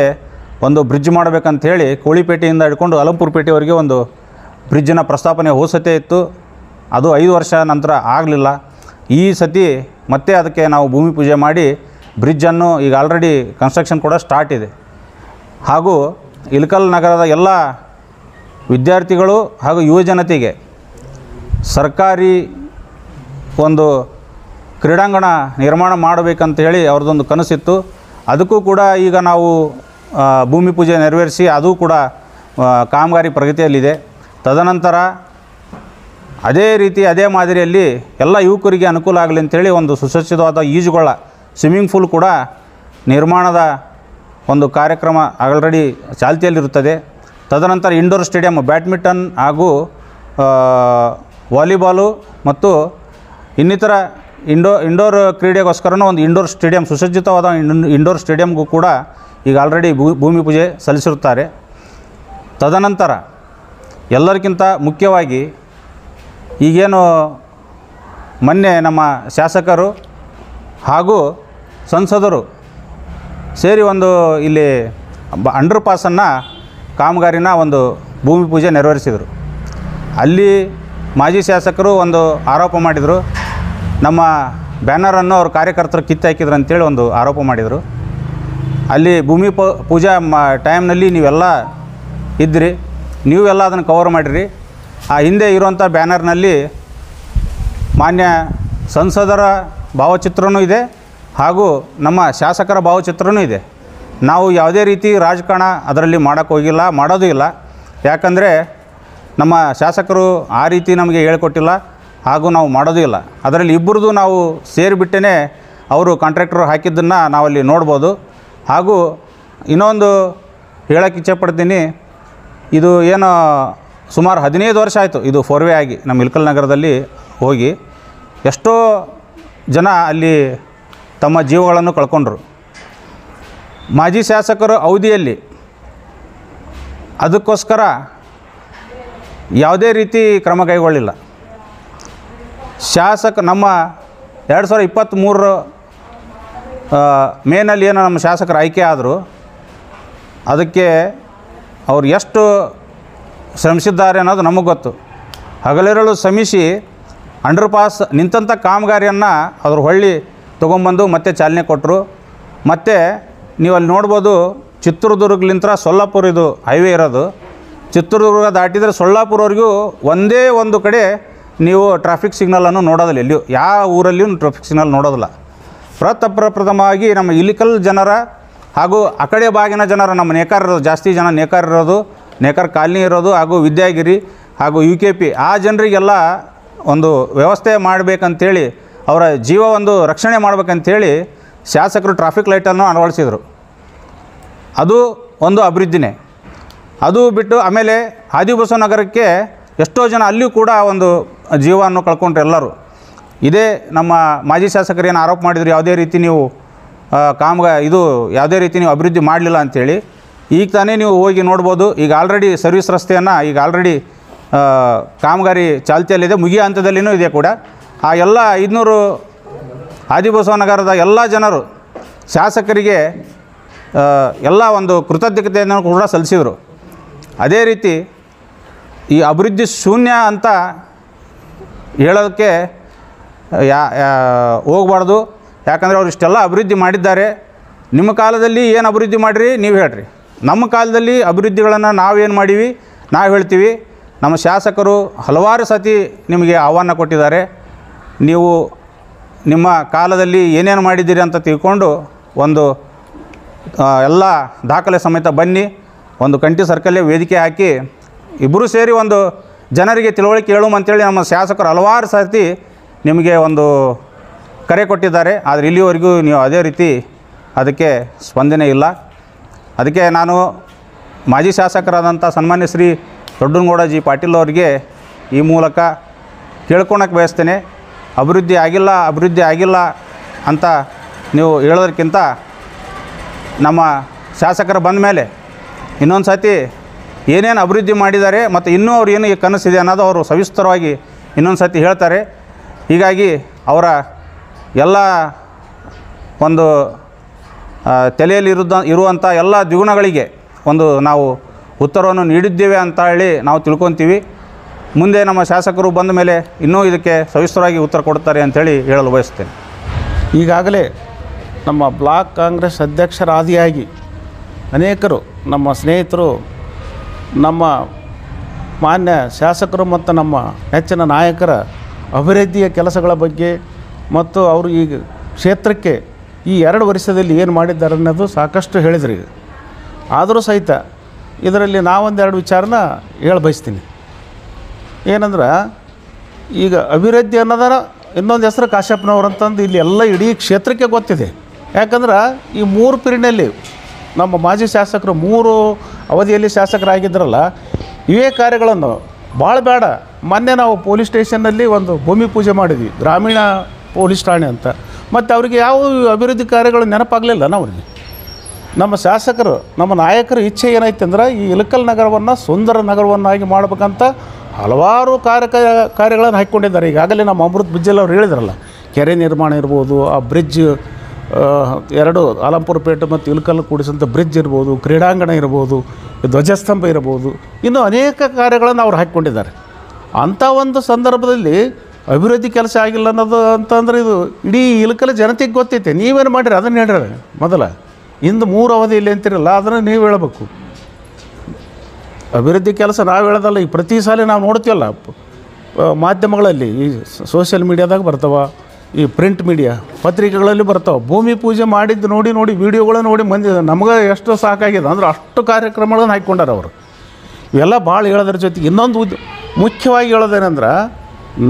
ಒಂದು ಬ್ರಿಡ್ಜ್ ಮಾಡಬೇಕಂಥೇಳಿ ಕೋಳಿಪೇಟೆಯಿಂದ ಹಿಡ್ಕೊಂಡು ಅಲಂಪುರಪೇಟೆವರೆಗೆ ಒಂದು ಬ್ರಿಡ್ಜಿನ ಪ್ರಸ್ತಾಪನೆ ಹೋಸತೆ ಇತ್ತು. ಅದು 5 ವರ್ಷ ನಂತರ ಆಗಲಿಲ್ಲ. ಈ ಸತಿ ಮತ್ತೆ ಅದಕ್ಕೆ ನಾವು ಭೂಮಿ ಪೂಜೆ ಮಾಡಿ ಬ್ರಿಡ್ಜನ್ನು ಈಗ ಆಲ್ರೆಡಿ ಕನ್ಸ್ಟ್ರಕ್ಷನ್ ಕೂಡ ಸ್ಟಾರ್ಟ್ ಇದೆ. ಹಾಗೂ ಇಳಕಲ್ ನಗರದ ಎಲ್ಲ ವಿದ್ಯಾರ್ಥಿಗಳು ಹಾಗೂ ಯುವಜನತೆಗೆ ಸರ್ಕಾರಿ ಒಂದು ಕ್ರೀಡಾಂಗಣ ನಿರ್ಮಾಣ ಮಾಡಬೇಕಂತ ಹೇಳಿ ಅವ್ರದ್ದೊಂದು ಕನಸಿತ್ತು. ಅದಕ್ಕೂ ಕೂಡ ಈಗ ನಾವು ಭೂಮಿ ಪೂಜೆ ನೆರವೇರಿಸಿ ಅದು ಕೂಡ ಕಾಮಗಾರಿ ಪ್ರಗತಿಯಲ್ಲಿದೆ. ತದನಂತರ ಅದೇ ರೀತಿ ಅದೇ ಮಾದರಿಯಲ್ಲಿ ಎಲ್ಲ ಯುವಕರಿಗೆ ಅನುಕೂಲ ಆಗಲಿ ಅಂಥೇಳಿ ಒಂದು ಸುಸಜ್ಜಿತವಾದ ಈಜುಗೊಳ ಸ್ವಿಮ್ಮಿಂಗ್ ಪೂಲ್ ಕೂಡ ನಿರ್ಮಾಣದ ಒಂದು ಕಾರ್ಯಕ್ರಮ ಆಲ್ರೆಡಿ ಚಾಲ್ತಿಯಲ್ಲಿರುತ್ತದೆ. ತದನಂತರ ಇಂಡೋರ್ ಸ್ಟೇಡಿಯಂ ಬ್ಯಾಡ್ಮಿಂಟನ್ ಹಾಗೂ ವಾಲಿಬಾಲು ಮತ್ತು ಇನ್ನಿತರ ಇಂಡೋರ್ ಕ್ರೀಡೆಗೋಸ್ಕರನೂ ಒಂದು ಇಂಡೋರ್ ಸ್ಟೇಡಿಯಂ ಸುಸಜ್ಜಿತವಾದ ಇಂಡೋರ್ ಸ್ಟೇಡಿಯಂಗೂ ಕೂಡ ಈಗ ಆಲ್ರೆಡಿ ಭೂಮಿ ಪೂಜೆ ಸಲ್ಲಿಸಿರುತ್ತಾರೆ. ತದನಂತರ ಎಲ್ಲರಿಗಿಂತ ಮುಖ್ಯವಾಗಿ ಈಗೇನು ಮೊನ್ನೆ ನಮ್ಮ ಶಾಸಕರು ಹಾಗೂ ಸಂಸದರು ಸೇರಿ ಒಂದು ಇಲ್ಲಿ ಅಂಡರ್ ಪಾಸನ್ನು ಕಾಮಗಾರಿನ ಒಂದು ಭೂಮಿ ಪೂಜೆ ನೆರವೇರಿಸಿದರು. ಅಲ್ಲಿ ಮಾಜಿ ಶಾಸಕರು ಒಂದು ಆರೋಪ ಮಾಡಿದರು. ನಮ್ಮ ಬ್ಯಾನರನ್ನು ಅವ್ರ ಕಾರ್ಯಕರ್ತರು ಕಿತ್ತಾಕಿದ್ರು ಅಂತೇಳಿ ಒಂದು ಆರೋಪ ಮಾಡಿದರು. ಅಲ್ಲಿ ಭೂಮಿ ಪೂಜಾ ಟೈಮ್ನಲ್ಲಿ ನೀವೆಲ್ಲ ಇದ್ದಿರಿ, ನೀವೆಲ್ಲ ಅದನ್ನು ಕವರ್ ಮಾಡಿರಿ. ಆ ಹಿಂದೆ ಇರುವಂಥ ಬ್ಯಾನರ್ನಲ್ಲಿ ಮಾನ್ಯ ಸಂಸದರ ಭಾವಚಿತ್ರವೂ ಇದೆ ಹಾಗೂ ನಮ್ಮ ಶಾಸಕರ ಭಾವಚಿತ್ರವೂ ಇದೆ. ನಾವು ಯಾವುದೇ ರೀತಿ ರಾಜಕಾರಣ ಅದರಲ್ಲಿ ಮಾಡೋಕ್ಕೆ ಹೋಗಿಲ್ಲ, ಮಾಡೋದು ಇಲ್ಲ. ಯಾಕಂದರೆ ನಮ್ಮ ಶಾಸಕರು ಆ ರೀತಿ ನಮಗೆ ಹೇಳ್ಕೊಟ್ಟಿಲ್ಲ ಹಾಗೂ ನಾವು ಮಾಡೋದು ಇಲ್ಲ. ಅದರಲ್ಲಿ ಇಬ್ಬರದು ನಾವು ಸೇರಿಬಿಟ್ಟೇ ಅವರು ಕಾಂಟ್ರಾಕ್ಟರ್ ಹಾಕಿದ್ದನ್ನು ನಾವಲ್ಲಿ ನೋಡ್ಬೋದು. ಹಾಗೂ ಇನ್ನೊಂದು ಹೇಳೋಕ್ಕೆ ಇಚ್ಛೆಪಡ್ತೀನಿ, ಇದು ಏನು ಸುಮಾರು 15 ವರ್ಷ ಆಯಿತು ಇದು ಫೋರ್ವೇ ಆಗಿ ನಮ್ಮ ಇಳಕಲ್ ನಗರದಲ್ಲಿ ಹೋಗಿ. ಎಷ್ಟೋ ಜನ ಅಲ್ಲಿ ತಮ್ಮ ಜೀವಗಳನ್ನು ಕಳ್ಕೊಂಡ್ರು. ಮಾಜಿ ಶಾಸಕರ ಅವಧಿಯಲ್ಲಿ ಅದಕ್ಕೋಸ್ಕರ ಯಾವುದೇ ರೀತಿ ಕ್ರಮ ಕೈಗೊಳ್ಳಿಲ್ಲ. ನಮ್ಮ 2023 ಮೇನಲ್ಲಿ ಏನು ನಮ್ಮ ಶಾಸಕರು ಆಯ್ಕೆ ಆದರು, ಅದಕ್ಕೆ ಅವ್ರು ಎಷ್ಟು ಶ್ರಮಿಸಿದ್ದಾರೆ ಅನ್ನೋದು ನಮಗೆ ಗೊತ್ತು. ಹಗಲಿರುಳು ಶ್ರಮಿಸಿ ಅಂಡರ್ ಪಾಸ್ ನಿಂತಂಥ ಕಾಮಗಾರಿಯನ್ನು ಅದ್ರ ಹೊಳ್ಳಿ ತೊಗೊಂಬಂದು ಮತ್ತೆ ಚಾಲನೆ ಕೊಟ್ಟರು. ಮತ್ತು ನೀವು ಅಲ್ಲಿ ನೋಡ್ಬೋದು, ಚಿತ್ರದುರ್ಗಲಿಂದ ಸೊಲ್ಲಾಪುರ ಇದು ಹೈವೇ ಇರೋದು. ಚಿತ್ರದುರ್ಗ ದಾಟಿದರೆ ಸೊಲ್ಲಾಪುರವರೆಗೂ ಒಂದೇ ಒಂದು ಕಡೆ ನೀವು ಟ್ರಾಫಿಕ್ ಸಿಗ್ನಲನ್ನು ನೋಡೋದಿಲ್ಲ. ಎಲ್ಲಿಯೂ ಯಾವ ಊರಲ್ಲಿಯೂ ಟ್ರಾಫಿಕ್ ಸಿಗ್ನಲ್ ನೋಡೋದಿಲ್ಲ. ಪ್ರಥಮವಾಗಿ ನಮ್ಮ ಇಳಕಲ್ ಜನರ ಹಾಗೂ ಆ ಕಡೆ ಬಾಗಿನ ಜನರ ನಮ್ಮ ನೇಕಾರ ಇರೋದು, ಜಾಸ್ತಿ ಜನ ನೇಕಾರ ಇರೋದು, ನೇಕಾರ ಕಾಲನಿ ಇರೋದು ಹಾಗೂ ವಿದ್ಯಾಗಿರಿ ಹಾಗೂ UKP ಆ ಜನರಿಗೆಲ್ಲ ಒಂದು ವ್ಯವಸ್ಥೆ ಮಾಡಬೇಕಂತೇಳಿ, ಅವರ ಜೀವ ಒಂದು ರಕ್ಷಣೆ ಮಾಡಬೇಕಂತೇಳಿ ಶಾಸಕರು ಟ್ರಾಫಿಕ್ ಲೈಟನ್ನು ಅಳವಡಿಸಿದರು. ಅದು ಒಂದು ಅಭಿವೃದ್ಧಿನೇ. ಅದು ಬಿಟ್ಟು ಆಮೇಲೆ ಆದಿಬಸವ ನಗರಕ್ಕೆ ಎಷ್ಟೋ ಜನ ಅಲ್ಲಿಯೂ ಕೂಡ ಒಂದು ಜೀವವನ್ನು ಕಳ್ಕೊಂಡ್ರು ಎಲ್ಲರೂ. ಇದೇ ನಮ್ಮ ಮಾಜಿ ಶಾಸಕರು ಏನು ಆರೋಪ ಮಾಡಿದ್ರು, ಯಾವುದೇ ರೀತಿ ನೀವು ಯಾವುದೇ ರೀತಿ ನೀವು ಅಭಿವೃದ್ಧಿ ಮಾಡಲಿಲ್ಲ ಅಂಥೇಳಿ. ಈಗ ತಾನೇ ನೀವು ಹೋಗಿ ನೋಡ್ಬೋದು, ಈಗ ಆಲ್ರೆಡಿ ಸರ್ವಿಸ್ ರಸ್ತೆಯನ್ನು ಈಗ ಆಲ್ರೆಡಿ ಕಾಮಗಾರಿ ಚಾಲ್ತಿಯಲ್ಲಿದೆ, ಮುಗಿಯೋ ಹಂತದಲ್ಲಿಯೂ ಇದೆ ಕೂಡ. ಆ ಎಲ್ಲ 500 ಆದಿಬಸವ ನಗರದ ಎಲ್ಲ ಜನರು ಶಾಸಕರಿಗೆ ಎಲ್ಲ ಒಂದು ಕೃತಜ್ಞತೆಯನ್ನು ಕೂಡ ಸಲ್ಲಿಸಿದರು. ಅದೇ ರೀತಿ ಈ ಅಭಿವೃದ್ಧಿ ಶೂನ್ಯ ಅಂತ ಹೇಳೋದಕ್ಕೆ ಹೋಗಬಾರ್ದು. ಯಾಕಂದರೆ ಅವ್ರು ಇಷ್ಟೆಲ್ಲ ಅಭಿವೃದ್ಧಿ ಮಾಡಿದ್ದಾರೆ. ನಿಮ್ಮ ಕಾಲದಲ್ಲಿ ಏನು ಅಭಿವೃದ್ಧಿ ಮಾಡಿರಿ ನೀವು ಹೇಳ್ರಿ. ನಮ್ಮ ಕಾಲದಲ್ಲಿ ಅಭಿವೃದ್ಧಿಗಳನ್ನು ನಾವೇನು ಮಾಡೀವಿ ನಾವು ಹೇಳ್ತೀವಿ. ನಮ್ಮ ಶಾಸಕರು ಹಲವಾರು ಸತಿ ನಿಮಗೆ ಆಹ್ವಾನ ಕೊಟ್ಟಿದ್ದಾರೆ. ನೀವು ನಿಮ್ಮ ಕಾಲದಲ್ಲಿ ಏನೇನು ಮಾಡಿದ್ದೀರಿ ಅಂತ ತಿಳ್ಕೊಂಡು ಒಂದು ಎಲ್ಲ ದಾಖಲೆ ಸಮೇತ ಬನ್ನಿ, ಒಂದು ಕಂಠಿ ಸರ್ಕಲ್ಲೇ ವೇದಿಕೆ ಹಾಕಿ ಇಬ್ಬರು ಸೇರಿ ಒಂದು ಜನರಿಗೆ ತಿಳುವಳಿಕೆ ಹೇಳುವಂತೇಳಿ ನಮ್ಮ ಶಾಸಕರು ಹಲವಾರು ಸರ್ತಿ ನಿಮಗೆ ಒಂದು ಕರೆ ಕೊಟ್ಟಿದ್ದಾರೆ. ಆದರೆ ಇಲ್ಲಿವರೆಗೂ ನೀವು ಅದೇ ರೀತಿ ಅದಕ್ಕೆ ಸ್ಪಂದನೆ ಇಲ್ಲ. ಅದಕ್ಕೆ ನಾನು ಮಾಜಿ ಶಾಸಕರಾದಂಥ ಸನ್ಮಾನ್ಯ ಶ್ರೀ ದೊಡ್ಡನಗೌಡ ಜಿ ಪಾಟೀಲ್ ಅವರಿಗೆ ಈ ಮೂಲಕ ಕೇಳ್ಕೊಳಕ್ಕೆ ಬಯಸ್ತೇನೆ. ಅಭಿವೃದ್ಧಿ ಆಗಿಲ್ಲ ಅಂತ ನೀವು ಹೇಳೋದಕ್ಕಿಂತ ನಮ್ಮ ಶಾಸಕರು ಬಂದ ಮೇಲೆ ಇನ್ನೊಂದು ಸತಿ ಏನೇನು ಅಭಿವೃದ್ಧಿ ಮಾಡಿದ್ದಾರೆ ಮತ್ತು ಇನ್ನೂ ಅವ್ರು ಏನು ಕನಸಿದೆ ಅನ್ನೋದು ಅವರು ಸವಿಸ್ತರವಾಗಿ ಇನ್ನೊಂದು ಸತಿ ಹೇಳ್ತಾರೆ. ಹೀಗಾಗಿ ಅವರ ಎಲ್ಲ ಒಂದು ತಲೆಯಲ್ಲಿ ಇರುವಂಥ ಎಲ್ಲ ದ್ವಿಗುಣಗಳಿಗೆ ಒಂದು ನಾವು ಉತ್ತರವನ್ನು ನೀಡಿದ್ದೇವೆ ಅಂತ ಹೇಳಿ ನಾವು ತಿಳ್ಕೊತೀವಿ. ಮುಂದೆ ನಮ್ಮ ಶಾಸಕರು ಬಂದ ಮೇಲೆ ಇನ್ನೂ ಇದಕ್ಕೆ ಸವಿಸ್ತರವಾಗಿ ಉತ್ತರ ಕೊಡ್ತಾರೆ ಅಂಥೇಳಿ ಹೇಳಲು ಬಯಸ್ತೇನೆ. ಈಗಾಗಲೇ ನಮ್ಮ ಬ್ಲಾಕ್ ಕಾಂಗ್ರೆಸ್ ಅಧ್ಯಕ್ಷರಾದಿಯಾಗಿ ಅನೇಕರು ನಮ್ಮ ಸ್ನೇಹಿತರು ನಮ್ಮ ಮಾನ್ಯ ಶಾಸಕರು ಮತ್ತು ನಮ್ಮ ನೆಚ್ಚಿನ ನಾಯಕರ ಅಭಿವೃದ್ಧಿಯ ಕೆಲಸಗಳ ಬಗ್ಗೆ ಮತ್ತು ಅವರು ಈ ಕ್ಷೇತ್ರಕ್ಕೆ ಈ 2 ವರ್ಷದಲ್ಲಿ ಏನು ಮಾಡಿದ್ದಾರೆ ಅನ್ನೋದು ಸಾಕಷ್ಟು ಹೇಳಿದ್ರಿ. ಆದರೂ ಸಹಿತ ಇದರಲ್ಲಿ ನಾವೊಂದೆರಡು ವಿಚಾರನ ಬಯಸ್ತೀನಿ. ಏನಂದ್ರೆ ಈಗ ಅಭಿವೃದ್ಧಿ ಅನ್ನೋದರ ಇನ್ನೊಂದು ಹೆಸರು ಕಾಶ್ಯಪ್ಪನವ್ರು ಅಂತಂದು ಇಲ್ಲಿ ಎಲ್ಲ ಇಡೀ ಕ್ಷೇತ್ರಕ್ಕೆ ಗೊತ್ತಿದೆ. ಯಾಕಂದ್ರೆ ಈ 3 ಪೀರಿಯಡ್ನಲ್ಲಿ ನಮ್ಮ ಮಾಜಿ ಶಾಸಕರು 3 ಅವಧಿಯಲ್ಲಿ ಶಾಸಕರಾಗಿದ್ದರಲ್ಲ, ಇವೇ ಕಾರ್ಯಗಳನ್ನು ಭಾಳ ಬೇಡ. ಮೊನ್ನೆ ನಾವು ಪೊಲೀಸ್ ಸ್ಟೇಷನ್ನಲ್ಲಿ ಒಂದು ಭೂಮಿ ಪೂಜೆ ಮಾಡಿದ್ವಿ, ಗ್ರಾಮೀಣ ಪೊಲೀಸ್ ಠಾಣೆ ಅಂತ. ಮತ್ತು ಅವರಿಗೆ ಯಾವ ಅಭಿವೃದ್ಧಿ ಕಾರ್ಯಗಳು ನೆನಪಾಗಲಿಲ್ಲ ಅವ್ರಿಗೆ. ನಮ್ಮ ಶಾಸಕರು ನಮ್ಮ ನಾಯಕರ ಇಚ್ಛೆ ಏನೈತೆ ಅಂದ್ರೆ ಈ ಇಳಕಲ್ ನಗರವನ್ನು ಸುಂದರ ನಗರವನ್ನಾಗಿ ಮಾಡಬೇಕಂತ ಹಲವಾರು ಕಾರ್ಯಗಳನ್ನು ಹಾಕ್ಕೊಂಡಿದ್ದಾರೆ. ಈಗಾಗಲೇ ನಮ್ಮ ಅಮೃತ್ ಬಿಜ್ಜಲ್ ಅವ್ರು ಹೇಳಿದ್ರಲ್ಲ, ಕೆರೆ ನಿರ್ಮಾಣ ಇರ್ಬೋದು, ಆ ಬ್ರಿಡ್ಜ್ 2 ಆಲಂಪುರ ಪೇಟೆ ಮತ್ತು ಇಳಕಲ್ ಕೂಡಿಸಂಥ ಬ್ರಿಡ್ಜ್ ಇರ್ಬೋದು, ಕ್ರೀಡಾಂಗಣ ಇರ್ಬೋದು, ಧ್ವಜಸ್ತಂಭ ಇರ್ಬೋದು, ಇನ್ನೂ ಅನೇಕ ಕಾರ್ಯಗಳನ್ನು ಅವ್ರು ಹಾಕ್ಕೊಂಡಿದ್ದಾರೆ. ಅಂಥ ಒಂದು ಸಂದರ್ಭದಲ್ಲಿ ಅಭಿವೃದ್ಧಿ ಕೆಲಸ ಆಗಿಲ್ಲ ಅನ್ನೋದು ಅಂತಂದ್ರೆ ಇದು ಇಡೀ ಇಳಕಲ್ ಜನತೆಗೆ ಗೊತ್ತೈತೆ. ನೀವೇನು ಮಾಡಿರಿ ಅದನ್ನು ಹೇಳ್ರಿ. ಮೊದಲ ಇಂದು 3 ಅವಧಿಯಲ್ಲಿ ಅಂತಿರಲ್ಲ, ಅದನ್ನು ನೀವು ಹೇಳಬೇಕು. ಅಭಿವೃದ್ಧಿ ಕೆಲಸ ನಾವು ಹೇಳೋದಲ್ಲ. ಈ ಪ್ರತಿ ಸಾಲ ನಾವು ನೋಡ್ತೀವಲ್ಲ ಮಾಧ್ಯಮಗಳಲ್ಲಿ, ಈ ಸೋಷಿಯಲ್ ಮೀಡಿಯಾದಾಗ ಬರ್ತಾವ, ಈ ಪ್ರಿಂಟ್ ಮೀಡಿಯಾ ಪತ್ರಿಕೆಗಳಲ್ಲಿ ಬರ್ತಾವೆ. ಭೂಮಿ ಪೂಜೆ ಮಾಡಿದ್ದು ನೋಡಿ ವೀಡಿಯೋಗಳು ನೋಡಿ ಮಂದಿ ನಮಗೆ ಎಷ್ಟು ಸಾಕಾಗಿದೆ ಅಂದ್ರೆ ಅಷ್ಟು ಕಾರ್ಯಕ್ರಮಗಳನ್ನು ಹಾಕ್ಕೊಂಡಾರ ಅವರು. ಇವೆಲ್ಲ ಭಾಳ ಹೇಳೋದ್ರ ಜೊತೆಗೆ ಇನ್ನೊಂದು ಮುಖ್ಯವಾಗಿ ಹೇಳೋದೇನೆಂದ್ರೆ,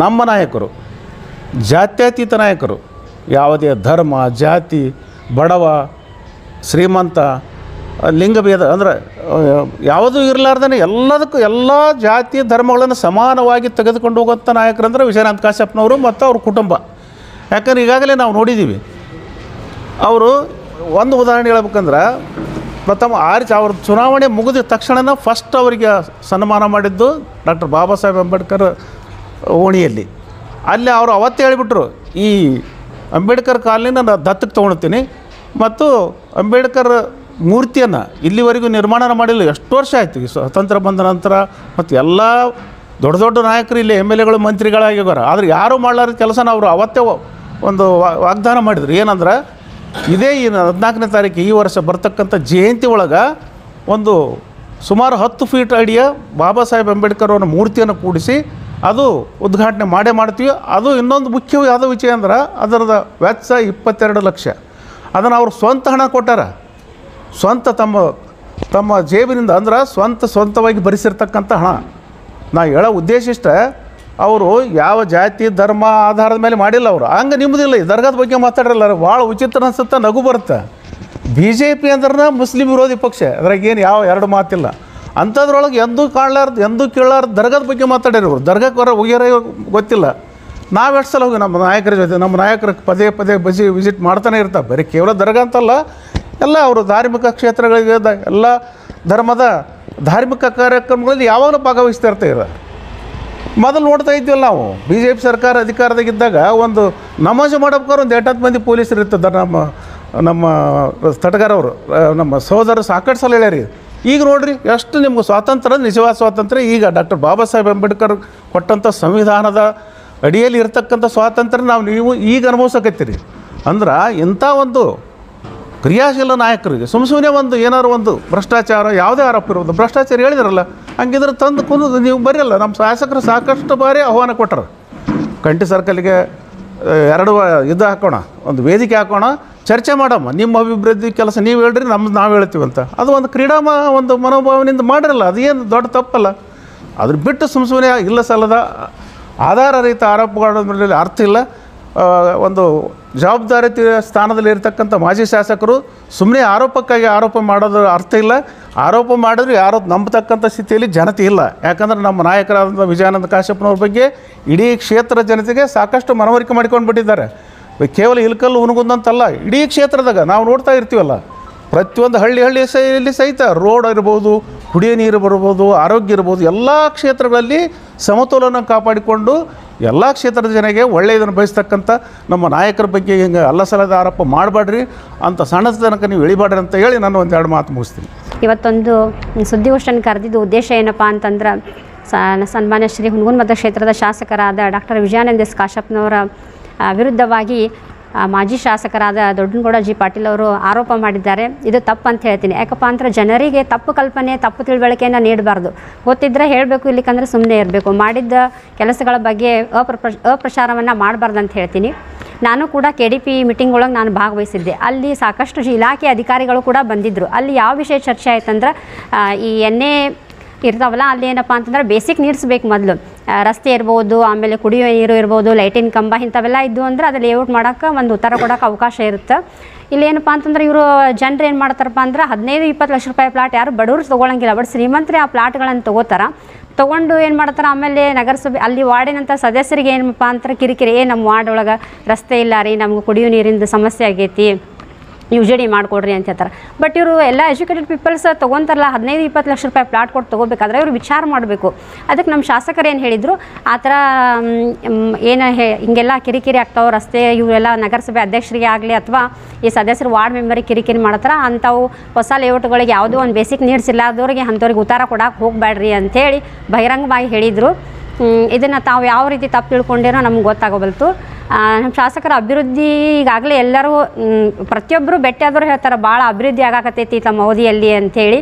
ನಮ್ಮ ನಾಯಕರು ಜಾತ್ಯತೀತ ನಾಯಕರು. ಯಾವುದೇ ಧರ್ಮ, ಜಾತಿ, ಬಡವ, ಶ್ರೀಮಂತ, ಲಿಂಗಭೇದ ಅಂದರೆ ಯಾವುದೂ ಇರಲಾರ್ದೇ ಎಲ್ಲದಕ್ಕೂ ಎಲ್ಲ ಜಾತಿ ಧರ್ಮಗಳನ್ನು ಸಮಾನವಾಗಿ ತೆಗೆದುಕೊಂಡು ಹೋಗುವಂಥ ನಾಯಕರಂದ್ರೆ ವಿಜಯನಾಥ್ ಕಾಶ್ಯಪ್ಪನವರು ಮತ್ತು ಅವ್ರ ಕುಟುಂಬ. ಯಾಕಂದ್ರೆ ಈಗಾಗಲೇ ನಾವು ನೋಡಿದ್ದೀವಿ. ಅವರು ಒಂದು ಉದಾಹರಣೆ ಹೇಳ್ಬೇಕಂದ್ರೆ, ಪ್ರಥಮ ಅವ್ರ ಚುನಾವಣೆ ಮುಗಿದ ತಕ್ಷಣ ಫಸ್ಟ್ ಅವರಿಗೆ ಸನ್ಮಾನ ಮಾಡಿದ್ದು ಡಾಕ್ಟರ್ ಬಾಬಾ ಸಾಹೇಬ್ ಅಂಬೇಡ್ಕರ್ ಓಣಿಯಲ್ಲಿ. ಅಲ್ಲಿ ಅವರು ಅವತ್ತೇ ಹೇಳಿಬಿಟ್ರು, ಈ ಅಂಬೇಡ್ಕರ್ ಕಾಲನಿನ ನಾನು ದತ್ತಕ್ಕೆ ತೊಗೊಳ್ತೀನಿ ಮತ್ತು ಅಂಬೇಡ್ಕರ್ ಮೂರ್ತಿಯನ್ನು ಇಲ್ಲಿವರೆಗೂ ನಿರ್ಮಾಣ ಮಾಡಿಲ್ಲ. ಎಷ್ಟು ವರ್ಷ ಆಯಿತು ಈ ಸ್ವತಂತ್ರ ಬಂದ ನಂತರ. ಮತ್ತು ಎಲ್ಲ ದೊಡ್ಡ ದೊಡ್ಡ ನಾಯಕರು ಇಲ್ಲಿ MLAಗಳು ಮಂತ್ರಿಗಳಾಗಿದ್ದಾರೆ. ಆದರೆ ಯಾರೂ ಮಾಡಲಾರದ ಕೆಲಸನ ಅವರು ಅವತ್ತೇ ಒಂದು ವಾಗ್ದಾನ ಮಾಡಿದ್ರು. ಏನಂದ್ರೆ, ಇದೇ ಈ 14ನೇ ತಾರೀಕು ಈ ವರ್ಷ ಬರ್ತಕ್ಕಂಥ ಜಯಂತಿ ಒಳಗೆ ಒಂದು ಸುಮಾರು 10 ಫೀಟ್ ಅಡಿಯ ಬಾಬಾ ಸಾಹೇಬ್ ಅಂಬೇಡ್ಕರ್ ಅವರ ಮೂರ್ತಿಯನ್ನು ಕೂಡಿಸಿ ಅದು ಉದ್ಘಾಟನೆ ಮಾಡ್ತೀವಿ. ಅದು ಇನ್ನೊಂದು ಮುಖ್ಯವಾದ ವಿಷಯ ಅಂದ್ರೆ ಅದರದ ವೆಚ್ಚ 22 ಲಕ್ಷ. ಅದನ್ನು ಅವರು ಸ್ವಂತ ಹಣ ಕೊಟ್ಟಾರ, ಸ್ವಂತ ತಮ್ಮ ಜೇಬಿನಿಂದ, ಅಂದ್ರೆ ಸ್ವಂತವಾಗಿ ಭರಿಸಿರ್ತಕ್ಕಂಥ ಹಣ. ನಾ ಹೇಳೋ ಉದ್ದೇಶ ಇಷ್ಟ, ಅವರು ಯಾವ ಜಾತಿ ಧರ್ಮ ಆಧಾರದ ಮೇಲೆ ಮಾಡಿಲ್ಲ ಅವರು. ಹಂಗೆ ನಿಮ್ಮದಿಲ್ಲ. ಈ ದರ್ಗಾದ ಬಗ್ಗೆ ಮಾತಾಡಿರಲ್ಲ, ಭಾಳ ವಿಚಿತ್ರ ಅನ್ಸುತ್ತೆ, ನಗು ಬರುತ್ತೆ. BJP ಅಂದ್ರೆ ಮುಸ್ಲಿಂ ವಿರೋಧಿ ಪಕ್ಷ, ಅದ್ರಾಗೇನು ಯಾವ 2 ಮಾತಿಲ್ಲ. ಅಂಥದ್ರೊಳಗೆ ಎಂದೂ ಕಾಣಲಾರ್ದು ಎಂದೂ ಕೇಳಲಾರ್ದು ದರ್ಗಾದ ಬಗ್ಗೆ ಮಾತಾಡಿರೋರು. ದರ್ಗಾಕ್ಕೆ ಹೋಗ್ಯಾರ ಗೊತ್ತಿಲ್ಲ. ನಾವು ಎಷ್ಟು ಸಲ ಹೋಗಿ ನಮ್ಮ ನಾಯಕರ ಜೊತೆ, ನಮ್ಮ ನಾಯಕರು ಪದೇ ವಿಸಿಟ್ ಮಾಡ್ತಾನೆ ಇರ್ತಾರೆ. ಬರೀ ಕೇವಲ ದರ್ಗಾ ಅಂತಲ್ಲ, ಎಲ್ಲ ಅವರು ಧಾರ್ಮಿಕ ಕ್ಷೇತ್ರಗಳಿಗೆ ಎಲ್ಲ ಧರ್ಮದ ಧಾರ್ಮಿಕ ಕಾರ್ಯಕ್ರಮಗಳಲ್ಲಿ ಯಾವಾಗಲೂ ಭಾಗವಹಿಸ್ತಾ ಇರ್ತಾರೆ. ಮೊದಲು ನೋಡ್ತಾ ಇದ್ವಲ್ಲ ನಾವು, BJP ಸರ್ಕಾರ ಅಧಿಕಾರದಾಗಿದ್ದಾಗ ಒಂದು ನಮಾಜು ಮಾಡ್ಬೇಕಾದ್ರೆ ಒಂದು 8-10 ಮಂದಿ ಪೊಲೀಸರು ಇರ್ತಿದ್ದಾರೆ. ನಮ್ಮ ತಟಗಾರವರು, ನಮ್ಮ ಸಹೋದರರು ಸಾಕಷ್ಟು ಸಲ ಹೇಳ್ಯಾರಿ. ಈಗ ನೋಡಿರಿ ಎಷ್ಟು ನಿಮ್ಗೆ ಸ್ವಾತಂತ್ರ್ಯ, ನಿಜವಾದ ಸ್ವಾತಂತ್ರ್ಯ ಈಗ ಡಾಕ್ಟರ್ ಬಾಬಾ ಸಾಹೇಬ್ ಅಂಬೇಡ್ಕರ್ ಕೊಟ್ಟಂಥ ಸಂವಿಧಾನದ ಅಡಿಯಲ್ಲಿ ಇರ್ತಕ್ಕಂಥ ಸ್ವಾತಂತ್ರ್ಯ ನೀವು ಈಗ ಅನುಭವಿಸಕತ್ತೀರಿ. ಅಂದ್ರೆ ಇಂಥ ಒಂದು ಕ್ರಿಯಾಶೀಲ ನಾಯಕರಿಗೆ ಸುಮ್ಮನೆ ಒಂದು ಏನಾದ್ರು ಒಂದು ಭ್ರಷ್ಟಾಚಾರ, ಯಾವುದೇ ಆರೋಪ ಇರೋದು, ಭ್ರಷ್ಟಾಚಾರ ಹೇಳಿದ್ರಲ್ಲ, ಹಂಗಿದ್ರೆ ತಂದು ಕುಂದು ನೀವು ಬರೆಯಲ್ಲ. ನಮ್ಮ ಶಾಸಕರು ಸಾಕಷ್ಟು ಬಾರಿ ಆಹ್ವಾನ ಕೊಟ್ಟರು. ಕಂಠಿ ಸರ್ಕಲ್ಗೆ 2 ಇದು ಹಾಕೋಣ, ಒಂದು ವೇದಿಕೆ ಹಾಕೋಣ, ಚರ್ಚೆ ಮಾಡಮ್ಮ, ನಿಮ್ಮ ಅಭಿವೃದ್ಧಿ ಕೆಲಸ ನೀವು ಹೇಳ್ರಿ, ನಮ್ಮದು ನಾವು ಹೇಳ್ತೀವಿ ಅಂತ. ಅದು ಒಂದು ಕ್ರೀಡಾ ಒಂದು ಮನೋಭಾವನೆಯಿಂದ ಮಾಡಿರಲ್ಲ, ಅದೇನು ದೊಡ್ಡ ತಪ್ಪಲ್ಲ. ಅದ್ರ ಬಿಟ್ಟು ಸುಮ್ಮನೆ ಇಲ್ಲ ಸಲ್ಲದ ಆಧಾರರಹಿತ ಆರೋಪಗಳ ಮೇಲೆ ಅರ್ಥ ಇಲ್ಲ. ಒಂದು ಜವಾಬ್ದಾರಿ ಸ್ಥಾನದಲ್ಲಿ ಇರ್ತಕ್ಕಂಥ ಮಾಜಿ ಶಾಸಕರು ಸುಮ್ಮನೆ ಆರೋಪಕ್ಕಾಗಿ ಆರೋಪ ಮಾಡೋದು ಅರ್ಥ ಇಲ್ಲ. ಆರೋಪ ಮಾಡಿದ್ರು ಯಾರು ನಂಬತಕ್ಕಂಥ ಸ್ಥಿತಿಯಲ್ಲಿ ಜನತೆ ಇಲ್ಲ. ಯಾಕಂದ್ರೆ ನಮ್ಮ ನಾಯಕರಾದಂಥ ವಿಜಯಾನಂದ ಕಾಶ್ಯಪ್ನವ್ರ ಬಗ್ಗೆ ಇಡೀ ಕ್ಷೇತ್ರ ಜನತೆಗೆ ಸಾಕಷ್ಟು ಮನವರಿಕೆ ಮಾಡ್ಕೊಂಡು ಬಿಟ್ಟಿದ್ದಾರೆ. ಕೇವಲ ಇಲ್ಕಲ್ಲು ಹುನಗುಂದಂತಲ್ಲ, ಇಡೀ ಕ್ಷೇತ್ರದಾಗ ನಾವು ನೋಡ್ತಾ ಇರ್ತೀವಲ್ಲ, ಪ್ರತಿಯೊಂದು ಹಳ್ಳಿಯಲ್ಲಿ ಸಹಿತ ರೋಡ್ ಇರ್ಬೋದು, ಕುಡಿಯೋ ನೀರು ಬರ್ಬೋದು, ಆರೋಗ್ಯ ಇರ್ಬೋದು, ಎಲ್ಲ ಕ್ಷೇತ್ರಗಳಲ್ಲಿ ಸಮತೋಲನ ಕಾಪಾಡಿಕೊಂಡು ಎಲ್ಲ ಕ್ಷೇತ್ರದ ಜನಗೆ ಒಳ್ಳೆಯದನ್ನು ಬಯಸ್ತಕ್ಕಂಥ ನಮ್ಮ ನಾಯಕರ ಬಗ್ಗೆ ಹಿಂಗೆ ಅಲ್ಲಸಲ್ಲದ ಆರೋಪ ಮಾಡಬೇಡ್ರಿ, ಅಂತ ಸಣ್ಣ ತನಕ ನೀವು ಎಳಿಬೇಡ್ರಿ ಅಂತ ಹೇಳಿ ನಾನು ಒಂದೆರಡು ಮಾತು ಮುಗಿಸ್ತೀನಿ. ಇವತ್ತೊಂದು ಸುದ್ದಿಗೋಷ್ಠಿಯನ್ನು ಕರೆದಿದ್ದು ಉದ್ದೇಶ ಏನಪ್ಪ ಅಂತಂದ್ರೆ ಸನ್ಮಾನ್ಯ ಶ್ರೀ ಹುನಗುಂದ ಮತಕ್ಷೇತ್ರದ ಶಾಸಕರಾದ ಡಾಕ್ಟರ್ ವಿಜಯಾನಂದ ಎಸ್ ಕಾಶ್ಯಪ್ನವರ ವಿರುದ್ಧವಾಗಿ ಮಾಜಿ ಶಾಸಕರಾದ ದೊಡ್ಡನಗೌಡ ಜಿ ಪಾಟೀಲ್ ಅವರು ಆರೋಪ ಮಾಡಿದ್ದಾರೆ. ಇದು ತಪ್ಪು ಅಂತ ಹೇಳ್ತೀನಿ. ಯಾಕಪ್ಪ ಅಂದ್ರೆ ಜನರಿಗೆ ತಪ್ಪು ಕಲ್ಪನೆ, ತಪ್ಪು ತಿಳುವಳಿಕೆಯನ್ನು ನೀಡಬಾರ್ದು. ಗೊತ್ತಿದ್ದರೆ ಹೇಳಬೇಕು, ಇಲ್ಲಿಕಂದ್ರೆ ಸುಮ್ಮನೆ ಇರಬೇಕು. ಮಾಡಿದ್ದ ಕೆಲಸಗಳ ಬಗ್ಗೆ ಅಪ್ರಚಾರವನ್ನು ಮಾಡಬಾರ್ದು ಅಂತ ಹೇಳ್ತೀನಿ. ನಾನು ಕೂಡ KDP ಮೀಟಿಂಗ್ ಒಳಗೆ ನಾನು ಭಾಗವಹಿಸಿದ್ದೆ. ಅಲ್ಲಿ ಸಾಕಷ್ಟು ಇಲಾಖೆ ಅಧಿಕಾರಿಗಳು ಕೂಡ ಬಂದಿದ್ದರು. ಅಲ್ಲಿ ಯಾವ ವಿಷಯ ಚರ್ಚೆ ಆಯ್ತಂದ್ರೆ ಈ ಎಣ್ಣೆ ಇರ್ತಾವಲ್ಲ, ಅಲ್ಲಿ ಏನಪ್ಪ ಅಂತಂದ್ರೆ ಬೇಸಿಕ್ ನೀಡ್ಸ್ ಬೇಕು. ಮೊದಲು ರಸ್ತೆ ಇರ್ಬೋದು, ಆಮೇಲೆ ಕುಡಿಯುವ ನೀರು ಇರ್ಬೋದು, ಲೈಟಿನ ಕಂಬ ಇಂಥವೆಲ್ಲ ಇದ್ದು ಅಂದ್ರೆ ಅದು ಲೇಔಟ್ ಮಾಡೋಕ್ಕೆ ಒಂದು ಉತ್ತರ ಕೊಡೋಕೆ ಅವಕಾಶ ಇರುತ್ತೆ. ಇಲ್ಲಿ ಏನಪ್ಪ ಅಂತಂದ್ರೆ ಇವರು ಜನರು ಏನು ಮಾಡ್ತಾರಪ್ಪ ಅಂದ್ರೆ 15-20 ಲಕ್ಷ ರೂಪಾಯಿ ಪ್ಲಾಟ್ ಯಾರು ಬಡವರು ತೊಗೊಳಂಗಿಲ್ಲ, ಬಟ್ ಶ್ರೀಮಂತರೇ ಆ ಪ್ಲಾಟ್ಗಳನ್ನು ತೊಗೊಂಡು ಏನು ಮಾಡ್ತಾರೆ, ಆಮೇಲೆ ನಗರಸಭೆ ಅಲ್ಲಿ ವಾರ್ಡಿನಂಥ ಸದಸ್ಯರಿಗೆ ಏನಪ್ಪ ಅಂತಾರೆ ಕಿರಿಕಿರಿ, ನಮ್ಮ ವಾರ್ಡ್ ಒಳಗೆ ರಸ್ತೆ ಇಲ್ಲ ರೀ, ನಮ್ಗೆ ಕುಡಿಯೋ ನೀರಿಂದ ಸಮಸ್ಯೆ ಆಗೈತಿ, UGD ಮಾಡಿಕೊಡ್ರಿ ಅಂತ ಹೇಳ್ತಾರೆ. ಬಟ್ ಇವರು ಎಲ್ಲ ಎಜುಕೇಟೆಡ್ ಪೀಪಲ್ಸ್ ತೊಗೊತಾರಲ್ಲ, 15-20 ಲಕ್ಷ ರೂಪಾಯಿ ಪ್ಲಾಟ್ ಕೊಟ್ಟು ತೊಗೋಬೇಕಾದ್ರೆ ಇವರು ವಿಚಾರ ಮಾಡಬೇಕು. ಅದಕ್ಕೆ ನಮ್ಮ ಶಾಸಕರು ಏನು ಹೇಳಿದರು, ಆ ಥರ ಏನು ಹಿಂಗೆಲ್ಲ ಕಿರಿಕಿರಿ ಆಗ್ತಾವೆ ರಸ್ತೆ, ಇವೆಲ್ಲ ನಗರಸಭೆ ಅಧ್ಯಕ್ಷರಿಗೆ ಆಗಲಿ ಅಥವಾ ಈ ಸದಸ್ಯರು ವಾರ್ಡ್ ಮೆಂಬರಿಗೆ ಕಿರಿಕಿರಿ ಮಾಡ್ತಾರೆ, ಅಂಥವು ಹೊಸ ಲೇಔಟ್ಗಳಿಗೆ ಯಾವುದೋ ಒಂದು ಬೇಸಿಕ್ ನೀಡ್ಸ್ ಇಲ್ಲದವ್ರಿಗೆ ಅಂಥವ್ರಿಗೆ ಉತ್ತರ ಕೊಡೋಕೆ ಹೋಗಬೇಡ್ರಿ ಅಂಥೇಳಿ ಬಹಿರಂಗವಾಗಿ ಹೇಳಿದರು. ಇದನ್ನು ತಾವು ಯಾವ ರೀತಿ ತಪ್ಪು ತಿಳ್ಕೊಂಡಿರೋ ನಮ್ಗೆ ಗೊತ್ತಾಗಬಲ್ತು. ನಮ್ಮ ಶಾಸಕರ ಅಭಿವೃದ್ಧಿ ಈಗಾಗಲೇ ಎಲ್ಲರೂ ಪ್ರತಿಯೊಬ್ಬರು ಭೇಟಿಯಾದವರು ಹೇಳ್ತಾರೆ, ಭಾಳ ಅಭಿವೃದ್ಧಿ ಆಗಾಕತ್ತೈತಿ ತಮ್ಮ ಅವಧಿಯಲ್ಲಿ ಅಂಥೇಳಿ.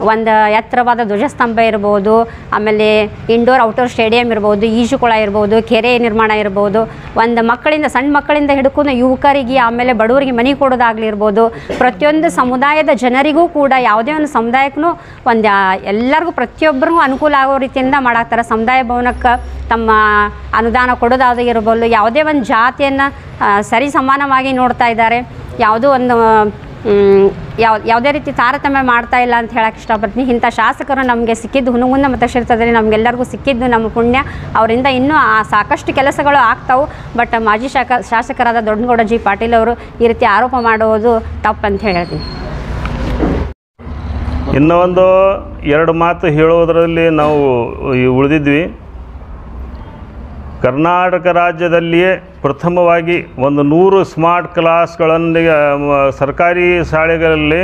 ಒಂದು ಎತ್ತರವಾದ ಧ್ವಜಸ್ತಂಭ ಇರ್ಬೋದು, ಆಮೇಲೆ ಇಂಡೋರ್ ಔಟ್ಡೋರ್ ಸ್ಟೇಡಿಯಂ ಇರ್ಬೋದು, ಈಜುಕೊಳ ಇರ್ಬೋದು, ಕೆರೆ ನಿರ್ಮಾಣ ಇರ್ಬೋದು, ಒಂದು ಮಕ್ಕಳಿಂದ ಸಣ್ಣ ಮಕ್ಕಳಿಂದ ಹಿಡ್ಕೊಂಡು ಯುವಕರಿಗೆ ಆಮೇಲೆ ಬಡವರಿಗೆ ಮನೆ ಕೊಡೋದಾಗಲಿರ್ಬೋದು, ಪ್ರತಿಯೊಂದು ಸಮುದಾಯದ ಜನರಿಗೂ ಕೂಡ ಯಾವುದೇ ಒಂದು ಸಮುದಾಯಕ್ಕೂ ಒಂದು ಎಲ್ಲರಿಗೂ ಪ್ರತಿಯೊಬ್ಬರಿಗೂ ಅನುಕೂಲ ಆಗೋ ರೀತಿಯಿಂದ ಮಾಡಾಕ್ತಾರೆ. ಸಮುದಾಯ ಭವನಕ್ಕೆ ತಮ್ಮ ಅನುದಾನ ಕೊಡೋದಾಗಿರ್ಬೋದು, ಯಾವುದೇ ಒಂದು ಜಾತಿಯನ್ನು ಸರಿ ಸಮಾನವಾಗಿ ನೋಡ್ತಾ ಇದ್ದಾರೆ. ಯಾವುದೋ ಒಂದು ಯಾವುದೇ ರೀತಿ ತಾರತಮ್ಯ ಮಾಡ್ತಾ ಇಲ್ಲ ಅಂತ ಹೇಳಕ್ಕೆ ಇಷ್ಟಪಡ್ತೀನಿ. ಇಂಥ ಶಾಸಕರು ನಮಗೆ ಸಿಕ್ಕಿದ್ದು ಹುನಗುಂದ ಮತಕ್ಷೇತ್ರದಲ್ಲಿ ನಮಗೆಲ್ಲರಿಗೂ ಸಿಕ್ಕಿದ್ದು ನಮ್ಮ ಪುಣ್ಯ. ಅವರಿಂದ ಇನ್ನೂ ಸಾಕಷ್ಟು ಕೆಲಸಗಳು ಆಗ್ತಾವೆ. ಬಟ್ ಮಾಜಿ ಶಾಸಕರಾದ ದೊಡ್ಡನಗೌಡ ಜಿ ಪಾಟೀಲ್ ಅವರು ಈ ರೀತಿ ಆರೋಪ ಮಾಡುವುದು ತಪ್ಪಂತ ಹೇಳ್ತೀನಿ. ಇನ್ನೂ ಒಂದು 2 ಮಾತು ಹೇಳೋದರಲ್ಲಿ ನಾವು ಉಳಿದಿದ್ವಿ. ಕರ್ನಾಟಕ ರಾಜ್ಯದಲ್ಲಿಯೇ ಪ್ರಥಮವಾಗಿ 100 ಸ್ಮಾರ್ಟ್ ಕ್ಲಾಸ್ಗಳನ್ನು ಸರ್ಕಾರಿ ಶಾಲೆಗಳಲ್ಲಿ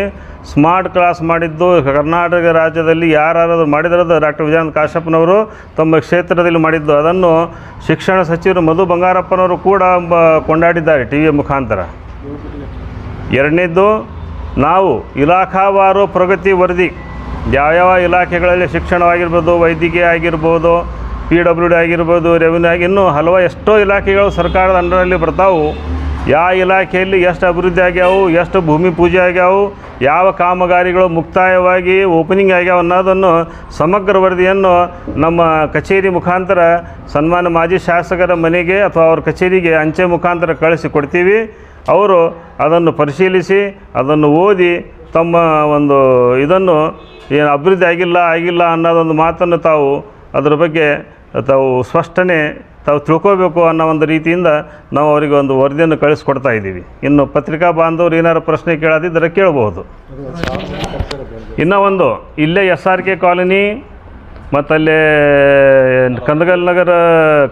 ಸ್ಮಾರ್ಟ್ ಕ್ಲಾಸ್ ಮಾಡಿದ್ದು ಕರ್ನಾಟಕ ರಾಜ್ಯದಲ್ಲಿ ಯಾರಾದರೂ ಮಾಡಿದಿರೋದು ಡಾಕ್ಟರ್ ವಿಜಯಾನಂದ ಕಾಶ್ಯಪ್ನವರು ತಮ್ಮ ಕ್ಷೇತ್ರದಲ್ಲಿ ಮಾಡಿದ್ದು. ಅದನ್ನು ಶಿಕ್ಷಣ ಸಚಿವರು ಮಧು ಬಂಗಾರಪ್ಪನವರು ಕೂಡ ಕೊಂಡಾಡಿದ್ದಾರೆ ಟಿ ವಿ ಮುಖಾಂತರ. ಎರಡನೇದ್ದು, ನಾವು ಇಲಾಖಾವಾರು ಪ್ರಗತಿ ವರದಿ ಯಾವ್ಯಾವ ಇಲಾಖೆಗಳಲ್ಲಿ ಶಿಕ್ಷಣವಾಗಿರ್ಬೋದು, ವೈದ್ಯಕೀಯ ಆಗಿರ್ಬೋದು, PWD ಆಗಿರ್ಬೋದು, ರೆವಿನ್ಯೂ ಆಗಿ ಇನ್ನೂ ಎಷ್ಟೋ ಇಲಾಖೆಗಳು ಸರ್ಕಾರದ ಅಂಡರಲ್ಲಿ ಬರ್ತಾವೆ. ಯಾವ ಇಲಾಖೆಯಲ್ಲಿ ಎಷ್ಟು ಅಭಿವೃದ್ಧಿ ಆಗ್ಯಾವು, ಎಷ್ಟು ಭೂಮಿ ಪೂಜೆ ಆಗ್ಯಾವು, ಯಾವ ಕಾಮಗಾರಿಗಳು ಮುಕ್ತಾಯವಾಗಿ ಓಪನಿಂಗ್ ಆಗ್ಯಾವ ಅನ್ನೋದನ್ನು ಸಮಗ್ರ ವರದಿಯನ್ನು ನಮ್ಮ ಕಚೇರಿ ಮುಖಾಂತರ ಸನ್ಮಾನ್ಯ ಮಾಜಿ ಶಾಸಕರ ಮನೆಗೆ ಅಥವಾ ಅವ್ರ ಕಚೇರಿಗೆ ಅಂಚೆ ಮುಖಾಂತರ ಕಳಿಸಿ ಕೊಡ್ತೀವಿ. ಅವರು ಅದನ್ನು ಪರಿಶೀಲಿಸಿ ಅದನ್ನು ಓದಿ ತಮ್ಮ ಒಂದು ಇದನ್ನು ಏನು ಅಭಿವೃದ್ಧಿ ಆಗಿಲ್ಲ ಅನ್ನೋದೊಂದು ಮಾತನ್ನು ತಾವು ಅದರ ಬಗ್ಗೆ ತಾವು ಸ್ಪಷ್ಟನೆ ತಾವು ತಿಳ್ಕೋಬೇಕು ಅನ್ನೋ ಒಂದು ರೀತಿಯಿಂದ ನಾವು ಅವರಿಗೆ ಒಂದು ವರದಿಯನ್ನು ಕಳಿಸ್ಕೊಡ್ತಾ ಇದ್ದೀವಿ. ಇನ್ನು ಪತ್ರಿಕಾ ಬಾಂಧವರು ಏನಾರು ಪ್ರಶ್ನೆ ಕೇಳೋದಿದ್ದರೆ ಕೇಳಬಹುದು. ಇನ್ನೂ ಒಂದು, ಇಲ್ಲೇ SRK ಕಾಲೋನಿ ಮತ್ತು ಅಲ್ಲೇ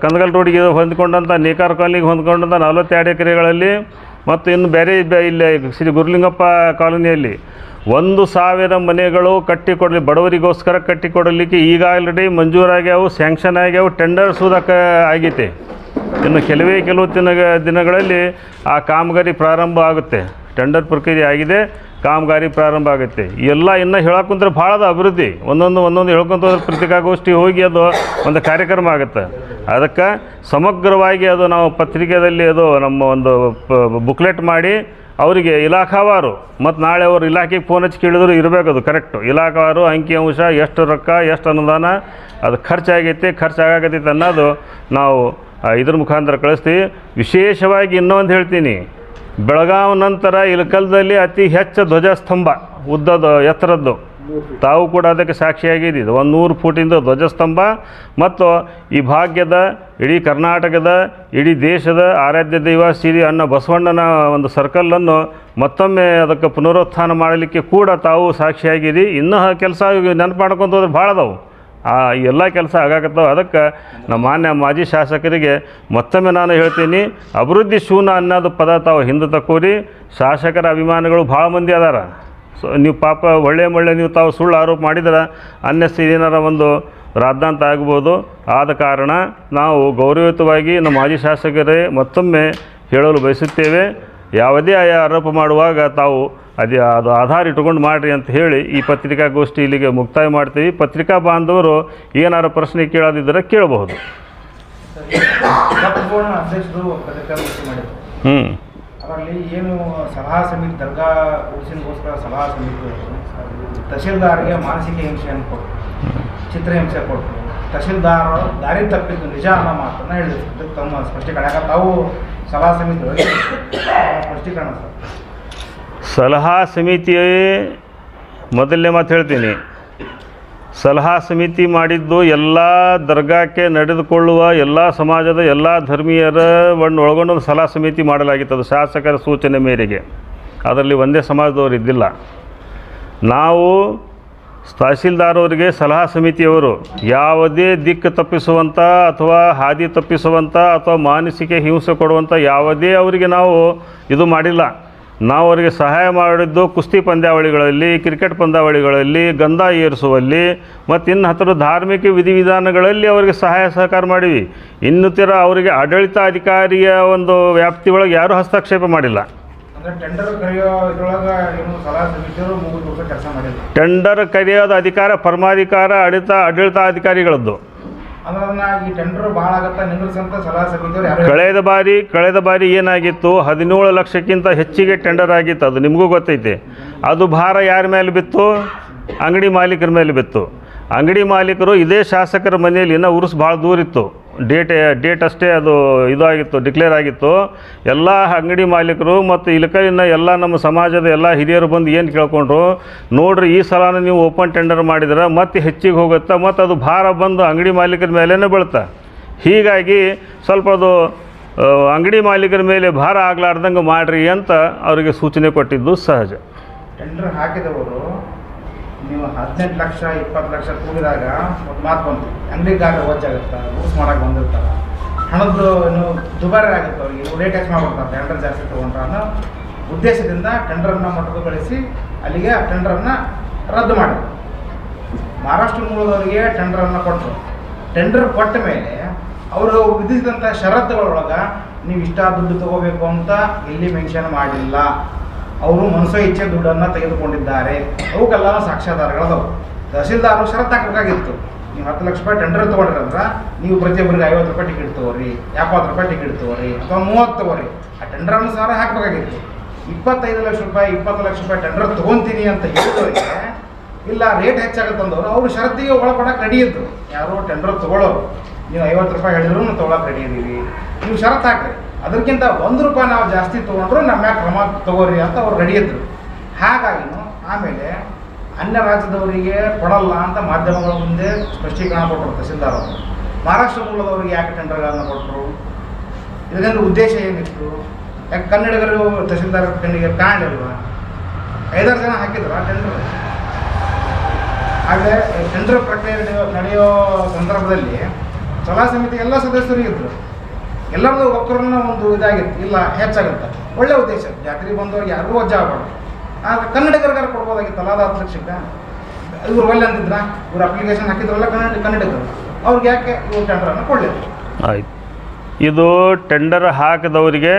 ಕಂದಗಲ್ ರೋಡಿಗೆ ಹೊಂದ್ಕೊಂಡಂಥ ನೇಕಾರ ಕಾಲೋನಿಗೆ ಹೊಂದ್ಕೊಂಡಂಥ 42 ಎಕರೆಗಳಲ್ಲಿ ಮತ್ತು ಇನ್ನು ಬೇರೆ ಇಲ್ಲೇ ಶ್ರೀ ಗುರುಲಿಂಗಪ್ಪ ಕಾಲೋನಿಯಲ್ಲಿ 1,000 ಮನೆಗಳು ಕಟ್ಟಿಕೊಡಲಿ ಬಡವರಿಗೋಸ್ಕರ ಕಟ್ಟಿಕೊಡಲಿಕ್ಕೆ ಈಗ ಆಲ್ರೆಡಿ ಮಂಜೂರಾಗ್ಯಾವು, ಸ್ಯಾಂಕ್ಷನ್ ಆಗ್ಯಾವು, ಟೆಂಡರ್ ಸೂದಕ್ಕೆ ಆಗೈತೆ. ಇನ್ನು ಕೆಲವು ದಿನಗಳಲ್ಲಿ ಆ ಕಾಮಗಾರಿ ಪ್ರಾರಂಭ ಆಗುತ್ತೆ. ಟೆಂಡರ್ ಪ್ರಕ್ರಿಯೆ ಆಗಿದೆ, ಕಾಮಗಾರಿ ಪ್ರಾರಂಭ ಆಗುತ್ತೆ. ಎಲ್ಲ ಇನ್ನು ಹೇಳಕ್ಕಂದ್ರೆ ಭಾಳ ಅಭಿವೃದ್ಧಿ ಒಂದೊಂದು ಹೇಳ್ಕೊಂತ ಪತ್ರಿಕಾಗೋಷ್ಠಿ ಹೋಗಿ ಅದು ಒಂದು ಕಾರ್ಯಕ್ರಮ ಆಗುತ್ತೆ. ಅದಕ್ಕೆ ಸಮಗ್ರವಾಗಿ ಅದು ನಾವು ಪತ್ರಿಕೆಯಲ್ಲಿ ಅದು ನಮ್ಮ ಒಂದು ಬುಕ್ಲೆಟ್ ಮಾಡಿ ಅವರಿಗೆ ಇಲಾಖಾವಾರು ಮತ್ತು ನಾಳೆ ಅವರು ಇಲಾಖೆಗೆ ಫೋನ್ ಹಚ್ಚಿ ಕೇಳಿದ್ರು ಇರಬೇಕು. ಅದು ಕರೆಕ್ಟು ಇಲಾಖಾವಾರು ಅಂಕಿಅಂಶ, ಎಷ್ಟು ರೊಕ್ಕ, ಎಷ್ಟು ಅನುದಾನ, ಅದು ಖರ್ಚಾಗತ್ತೈತೆ ಅನ್ನೋದು ನಾವು ಇದ್ರ ಮುಖಾಂತರ ಕಳಿಸ್ತೀವಿ. ವಿಶೇಷವಾಗಿ ಇನ್ನೊಂದು ಹೇಳ್ತೀನಿ, ಬೆಳಗಾವಿ ನಂತರ ಇಳಕಲ್ದಲ್ಲಿ ಅತಿ ಹೆಚ್ಚು ಧ್ವಜಸ್ತಂಭ ಉದ್ದದ ಎತ್ತರದ್ದು ತಾವು ಕೂಡ ಅದಕ್ಕೆ ಸಾಕ್ಷಿಯಾಗಿದ್ದೀರಿ. 100 ಫೂಟಿಂದ ಧ್ವಜಸ್ತಂಭ ಮತ್ತು ಈ ಭಾಗ್ಯದ ಇಡೀ ಕರ್ನಾಟಕದ ಇಡೀ ದೇಶದ ಆರಾಧ್ಯ ದೈವ ಶ್ರೀ ಅಣ್ಣ ಬಸವಣ್ಣನ ಒಂದು ಸರ್ಕಲನ್ನು ಮತ್ತೊಮ್ಮೆ ಅದಕ್ಕೆ ಪುನರುತ್ಥಾನ ಮಾಡಲಿಕ್ಕೆ ಕೂಡ ತಾವು ಸಾಕ್ಷಿಯಾಗಿರಿ. ಇನ್ನೂ ಕೆಲಸ ನೆನಪು ಮಾಡ್ಕೊಂಡು ಹೋದ್ರೆ ಭಾಳ ಅದಾವು. ಎಲ್ಲ ಕೆಲಸ ಆಗಾಕತ್ತಾವ. ಅದಕ್ಕೆ ನಮ್ಮ ಮಾನ್ಯ ಮಾಜಿ ಶಾಸಕರಿಗೆ ಮತ್ತೊಮ್ಮೆ ನಾನು ಹೇಳ್ತೀನಿ, ಅಭಿವೃದ್ಧಿ ಶೂನ್ಯ ಅನ್ನೋದು ಪದ ತಾವು ಹಿಂದೆ ತಕ್ಕೋರಿ. ಶಾಸಕರ ಅಭಿಮಾನಿಗಳು ಭಾಳ ಮಂದಿ ಅದಾರ. ಸೊ ನೀವು ಪಾಪ ಒಳ್ಳೆ ನೀವು ತಾವು ಸುಳ್ಳು ಆರೋಪ ಮಾಡಿದ್ರೆ ಅನ್ನೆಸ್ತಿ ಏನಾರ ಒಂದು ರಾದ್ಧಾಂತ ಆಗ್ಬೋದು. ಆದ ಕಾರಣ ನಾವು ಗೌರವಯುತವಾಗಿ ನಮ್ಮ ಮಾಜಿ ಶಾಸಕರೇ ಮತ್ತೊಮ್ಮೆ ಹೇಳಲು ಬಯಸುತ್ತೇವೆ, ಯಾವುದೇ ಆರೋಪ ಮಾಡುವಾಗ ತಾವು ಅದು ಆಧಾರ ಇಟ್ಕೊಂಡು ಮಾಡಿರಿ ಅಂತ ಹೇಳಿ ಈ ಪತ್ರಿಕಾಗೋಷ್ಠಿ ಇಲ್ಲಿಗೆ ಮುಕ್ತಾಯ ಮಾಡ್ತೀವಿ. ಪತ್ರಿಕಾ ಬಾಂಧವರು ಏನಾರು ಪ್ರಶ್ನೆ ಕೇಳೋದಿದ್ದರೆ ಕೇಳಬಹುದು. ಅದರಲ್ಲಿ ಏನು ಸಲಹಾ ಸಮಿತಿ ದರ್ಗಾ ಉಳಿಸಿಗೋಸ್ಕರ ಸಲಹಾ ಸಮಿತಿ ತಹಶೀಲ್ದಾರ್ಗೆ ಮಾನಸಿಕ ಹಿಂಸೆಯನ್ನು ಕೊಟ್ಟು ಚಿತ್ರಹಿಂಸೆ ಕೊಟ್ಟು ತಹಶೀಲ್ದಾರ್ ದಾರಿ ತಪ್ಪಿದ್ದು ನಿಜ ಅನ್ನೋ ಮಾತನ್ನು ಹೇಳಿದ್ರು. ಇದಕ್ಕೆ ತಮ್ಮ ಸ್ಪಷ್ಟೀಕರಣ ತಾವು ಸಲಹಾ ಸಮಿತಿ ಸ್ಪಷ್ಟೀಕರಣ ಸರ್. ಸಲಹಾ ಸಮಿತಿ ಮೊದಲನೇ ಮಾತು ಹೇಳ್ತೀನಿ, ಸಲಹಾ ಸಮಿತಿ ಮಾಡಿದ್ದು ಎಲ್ಲ ದರ್ಗಾಕ್ಕೆ ನಡೆದುಕೊಳ್ಳುವ ಎಲ್ಲ ಸಮಾಜದ ಎಲ್ಲ ಧರ್ಮೀಯರನ್ನು ಒಳಗೊಂಡು ಒಂದು ಸಲಹಾ ಸಮಿತಿ ಮಾಡಲಾಗಿತ್ತು. ಅದು ಶಾಸಕರ ಸೂಚನೆ ಮೇರೆಗೆ. ಅದರಲ್ಲಿ ಒಂದೇ ಸಮಾಜದವರು ಇದ್ದಿಲ್ಲ. ನಾವು ತಹಶೀಲ್ದಾರವರಿಗೆ ಸಲಹಾ ಸಮಿತಿಯವರು ಯಾವುದೇ ದಿಕ್ಕು ತಪ್ಪಿಸುವಂಥ ಅಥವಾ ಹಾದಿ ತಪ್ಪಿಸುವಂಥ ಅಥವಾ ಮಾನಸಿಕ ಹಿಂಸೆ ಕೊಡುವಂಥ ಯಾವುದೇ ಅವರಿಗೆ ನಾವು ಇದು ಮಾಡಿಲ್ಲ. ನಾವು ಅವರಿಗೆ ಸಹಾಯ ಮಾಡಿದ್ದು ಕುಸ್ತಿ ಪಂದ್ಯಾವಳಿಗಳಲ್ಲಿ, ಕ್ರಿಕೆಟ್ ಪಂದ್ಯಾವಳಿಗಳಲ್ಲಿ, ಗಂಧ ಏರಿಸುವಲ್ಲಿ ಮತ್ತು ಇನ್ನು ಹತ್ತಿರ ಧಾರ್ಮಿಕ ವಿಧಿವಿಧಾನಗಳಲ್ಲಿ ಅವರಿಗೆ ಸಹಾಯ ಸಹಕಾರ ಮಾಡಿವಿ. ಇನ್ನಿತರ ಅವರಿಗೆ ಆಡಳಿತ ಅಧಿಕಾರಿಯ ಒಂದು ವ್ಯಾಪ್ತಿ ಒಳಗೆ ಯಾರೂ ಹಸ್ತಕ್ಷೇಪ ಮಾಡಿಲ್ಲ. ಟೆಂಡರ್ ಕರೆಯೋದು ಅಧಿಕಾರ ಪರಮಾಧಿಕಾರ ಆಡಳಿತಾಧಿಕಾರಿಗಳದ್ದು. ಕಳೆದ ಬಾರಿ ಏನಾಗಿತ್ತು, 17 ಲಕ್ಷಕ್ಕಿಂತ ಹೆಚ್ಚಿಗೆ ಟೆಂಡರ್ ಆಗಿತ್ತು. ಅದು ನಿಮಗೂ ಗೊತ್ತೈತೆ. ಅದು ಭಾರ ಯಾರ ಮೇಲೆ ಬಿತ್ತು? ಅಂಗಡಿ ಮಾಲೀಕರ ಮೇಲೆ ಬಿತ್ತು. ಅಂಗಡಿ ಮಾಲೀಕರು ಇದೇ ಶಾಸಕರ ಮನೆಯಲ್ಲಿ ಇನ್ನೂ ಉರುಸು ಭಾಳ ದೂರ ಇತ್ತು. ಡೇಟ್ ಅಷ್ಟೇ ಅದು ಇದಾಗಿತ್ತು, ಡಿಕ್ಲೇರ್ ಆಗಿತ್ತು. ಎಲ್ಲ ಅಂಗಡಿ ಮಾಲೀಕರು ಮತ್ತು ಇಲಕಲಿನ ಎಲ್ಲ ನಮ್ಮ ಸಮಾಜದ ಎಲ್ಲ ಹಿರಿಯರು ಬಂದು ಏನು ಕೇಳ್ಕೊಂಡ್ರು, ನೋಡ್ರಿ ಈ ಸಲನ ನೀವು ಓಪನ್ ಟೆಂಡರ್ ಮಾಡಿದ್ರೆ ಮತ್ತೆ ಹೆಚ್ಚಿಗೆ ಹೋಗುತ್ತೆ, ಮತ್ತು ಅದು ಭಾರ ಬಂದು ಅಂಗಡಿ ಮಾಲೀಕರ ಮೇಲೇ ಬೀಳುತ್ತೆ. ಹೀಗಾಗಿ ಸ್ವಲ್ಪ ಅದು ಅಂಗಡಿ ಮಾಲೀಕರ ಮೇಲೆ ಭಾರ ಆಗಲಾರ್ದಂಗೆ ಮಾಡಿರಿ ಅಂತ ಅವರಿಗೆ ಸೂಚನೆ ಕೊಟ್ಟಿದ್ದು ಸಹಜ. ಟೆಂಡರ್ ಹಾಕಿದವರು ನೀವು 18 ಲಕ್ಷ 20 ಲಕ್ಷ ಕೂಡಿದಾಗ ಒಂದು ಮಾತು ಬಂತು, ಅಂಗಡಿಗಾರರು ವಜ್ಜಾಗುತ್ತೆ, ರೂಲ್ಸ್ ಮಾಡೋಕೆ ಬಂದಿರ್ತಾರೆ, ಹಣದ್ದು ದುಬಾರಿ ಆಗುತ್ತೆ, ಅವ್ರಿಗೆ ರೇಟ್ ಹೆಚ್ಚು ಮಾಡ್ಬಿಡ್ತಾರೆ ಟೆಂಡರ್ ಜಾಸ್ತಿ ತೊಗೊಂಡ್ರೆ ಅನ್ನೋ ಉದ್ದೇಶದಿಂದ ಟೆಂಡರನ್ನು ಮೊಟಕುಗೊಳಿಸಿ ಅಲ್ಲಿಗೆ ಆ ಟೆಂಡರನ್ನು ರದ್ದು ಮಾಡಿದ್ರು. ಮಹಾರಾಷ್ಟ್ರ ಮೂಲದವರಿಗೆ ಟೆಂಡರನ್ನು ಕೊಟ್ಟರು. ಟೆಂಡರ್ ಕೊಟ್ಟ ಮೇಲೆ ಅವರು ವಿಧಿಸಿದಂಥ ಷರತ್ತುಗಳೊಳಗೆ ನೀವು ಇಷ್ಟ ದುಡ್ಡು ತೊಗೋಬೇಕು ಅಂತ ಎಲ್ಲಿ ಮೆನ್ಷನ್ ಮಾಡಿಲ್ಲ. ಅವರು ಮನಸೋ ಇಚ್ಛೆ ದುಡ್ಡನ್ನು ತೆಗೆದುಕೊಂಡಿದ್ದಾರೆ. ಅವಕ್ಕೆಲ್ಲ ಸಾಕ್ಷ್ಯಾಧಾರಗಳದವು. ತಹಶೀಲ್ದಾರರು ಷರತ್ತು ಹಾಕಬೇಕಾಗಿತ್ತು, ನೀವು 10 ಲಕ್ಷ ರೂಪಾಯಿ ಟೆಂಡರ್ ತೊಗೊಂಡ್ರಂದ್ರೆ ನೀವು ಪ್ರತಿಯೊಬ್ಬರಿಗೆ 50 ರೂಪಾಯಿ ಟಿಕೆಟ್ ತೊಗೊರಿ, 70 ರೂಪಾಯಿ ಟಿಕೆಟ್ ತೊಗೊರಿ ಅಥವಾ 30 ತೊಗೊರಿ. ಆ ಟೆಂಡರ್ ಅನುಸಾರ ಹಾಕಬೇಕಾಗಿತ್ತು. 25 ಲಕ್ಷ ರೂಪಾಯಿ 20 ಲಕ್ಷ ರೂಪಾಯಿ ಟೆಂಡರ್ ತೊಗೊತೀನಿ ಅಂತ ಹೇಳಿದವರಿಗೆ ಇಲ್ಲ ರೇಟ್ ಹೆಚ್ಚಾಗುತ್ತಂದವರು ಅವರು ಷರತ್ತಿಗೆ ಒಳಪಡಕ್ಕೆ ರೆಡಿ ಇದ್ದರು. ಯಾರು ಟೆಂಡರ್ ತೊಗೊಳ್ಳೋರು, ನೀವು 50 ರೂಪಾಯಿ ಹೇಳಿದ್ರು ನಾವು ತೊಗೊಳಕ್ಕೆ ರೆಡಿ ಇದ್ದೀವಿ, ನೀವು ಷರತ್ತು ಹಾಕ್ರಿ, ಅದಕ್ಕಿಂತ 1 ರೂಪಾಯಿ ನಾವು ಜಾಸ್ತಿ ತೊಗೊಂಡ್ರು ನಮ್ಮ ಮ್ಯಾಗ ಕ್ರಮ ತೊಗೋರಿ ಅಂತ ಅವ್ರು ರೆಡಿ ಇದ್ದರು. ಹಾಗಾಗಿ ಆಮೇಲೆ ಅನ್ಯ ರಾಜ್ಯದವರಿಗೆ ಕೊಡಲ್ಲ ಅಂತ ಮಾಧ್ಯಮಗಳ ಮುಂದೆ ಸ್ಪಷ್ಟೀಕರಣ ಕೊಟ್ಟರು ತಹಶೀಲ್ದಾರ್ ಅವರು. ಮಹಾರಾಷ್ಟ್ರ ಮೂಲದವರಿಗೆ ಯಾಕೆ ಟೆಂಡರ್ಗಳನ್ನು ಕೊಟ್ಟರು, ಇದರಿಂದ ಉದ್ದೇಶ ಏನಿತ್ತು? ಯಾಕೆ ಕನ್ನಡಿಗರು ತಹಶೀಲ್ದಾರ್ ಕಣ್ಣಿಗೆ ಕಾಣಲಿಲ್ವಾ? 5-6 ಜನ ಹಾಕಿದ್ರು ಆ ಟೆಂಡರ್. ಆದರೆ ಟೆಂಡರ್ ಪ್ರಕ್ರಿಯೆ ನಡೆಯೋ ಸಂದರ್ಭದಲ್ಲಿ ಸಲಹಾ ಸಮಿತಿ ಎಲ್ಲ ಸದಸ್ಯರು ಇದ್ದರು. ಎಲ್ಲರದ್ದು ಒಕ್ಕರನ್ನ ಒಂದು ಇದಾಗಿತ್ತು, ಇಲ್ಲ ಹೆಚ್ಚಾಗುತ್ತೆ, ಒಳ್ಳೆ ಉದ್ದೇಶ, ಜಾತ್ರೆ ಬಂದವ್ರಿಗೆ ಯಾರಿಗೂ ವಜ್ಜ ಆಗಬಾರ್ದು. ಆದರೆ ಕನ್ನಡಿಗರಿಗಾರು ಕೊಡ್ಬೋದಾಗಿತ್ತಲ್ಲ, ಅದು 10 ಲಕ್ಷಕ್ಕೆ ಇವ್ರು ಒಳ್ಳೆ ಅಂತಿದ್ರ, ಇವ್ರು ಅಪ್ಲಿಕೇಶನ್ ಹಾಕಿದ್ರಲ್ಲ ಕನ್ನಡಿಗರು, ಅವ್ರಿಗೆ ಯಾಕೆ ಇವ್ರು ಟೆಂಡರನ್ನು ಕೊಡಲಿಲ್ಲ? ಆಯ್ತು, ಇದು ಟೆಂಡರ್ ಹಾಕಿದವರಿಗೆ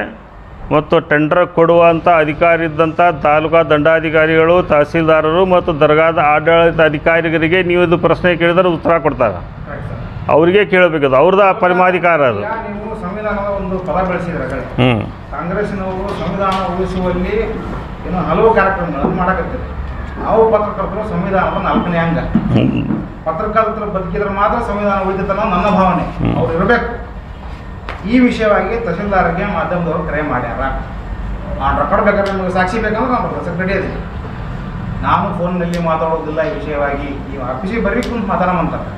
ಮತ್ತು ಟೆಂಡರ್ ಕೊಡುವಂಥ ಅಧಿಕಾರಿ ಇದ್ದಂಥ ತಾಲೂಕಾ ದಂಡಾಧಿಕಾರಿಗಳು, ತಹಸೀಲ್ದಾರರು ಮತ್ತು ದರ್ಗಾದ ಆಡಳಿತ ಅಧಿಕಾರಿಗಳಿಗೆ ನೀವು ಇದು ಪ್ರಶ್ನೆ ಕೇಳಿದರೆ ಉತ್ತರ ಕೊಡ್ತಾರೆ. ಅವರಿಗೆ ಕೇಳಬೇಕದು, ಅವ್ರದ್ದು ಪರಮಾಧಿಕಾರ ಅದು. ನೀವು ಸಂವಿಧಾನದ ಒಂದು ಪದ ಬೆಳೆಸಿದ್ರೆ ಕಾಂಗ್ರೆಸ್ಸಿನವರು ಸಂವಿಧಾನ ಉಳಿಸುವಲ್ಲಿ ಏನು ಹಲವು ಕಾರ್ಯಕ್ರಮಗಳನ್ನು ಮಾಡಕತ್ತಿದೆ. ನಾವು ಪತ್ರಕರ್ತರು ಸಂವಿಧಾನದ 4ನೇ ಅಂಗ. ಪತ್ರಕರ್ತರು ಬದುಕಿದ್ರೆ ಮಾತ್ರ ಸಂವಿಧಾನ ಉಳಿತೈತೆ ಅನ್ನೋ ನನ್ನ ಭಾವನೆ. ಅವ್ರು ಇರಬೇಕು. ಈ ವಿಷಯವಾಗಿ ತಹಶೀಲ್ದಾರ್ಗೆ ಮಾಧ್ಯಮದವರು ಕರೆ ಮಾಡ್ಯಾರ. ರೆಕಾರ್ಡ್ ಬೇಕಾದ್ರೆ ನಿಮಗೆ ಸಾಕ್ಷಿ ಬೇಕಂದ್ರೆ ನಮ್ಮ ರೆಡಿ ಇದೆ. ನಾನು ಫೋನ್ನಲ್ಲಿ ಮಾತಾಡೋದಿಲ್ಲ ಈ ವಿಷಯವಾಗಿ, ನೀವು ಆಫೀಸಿಗೆ ಬರ್ರಿ ಕುಂತು ಮಾತಾಡೋಂತಾರೆ.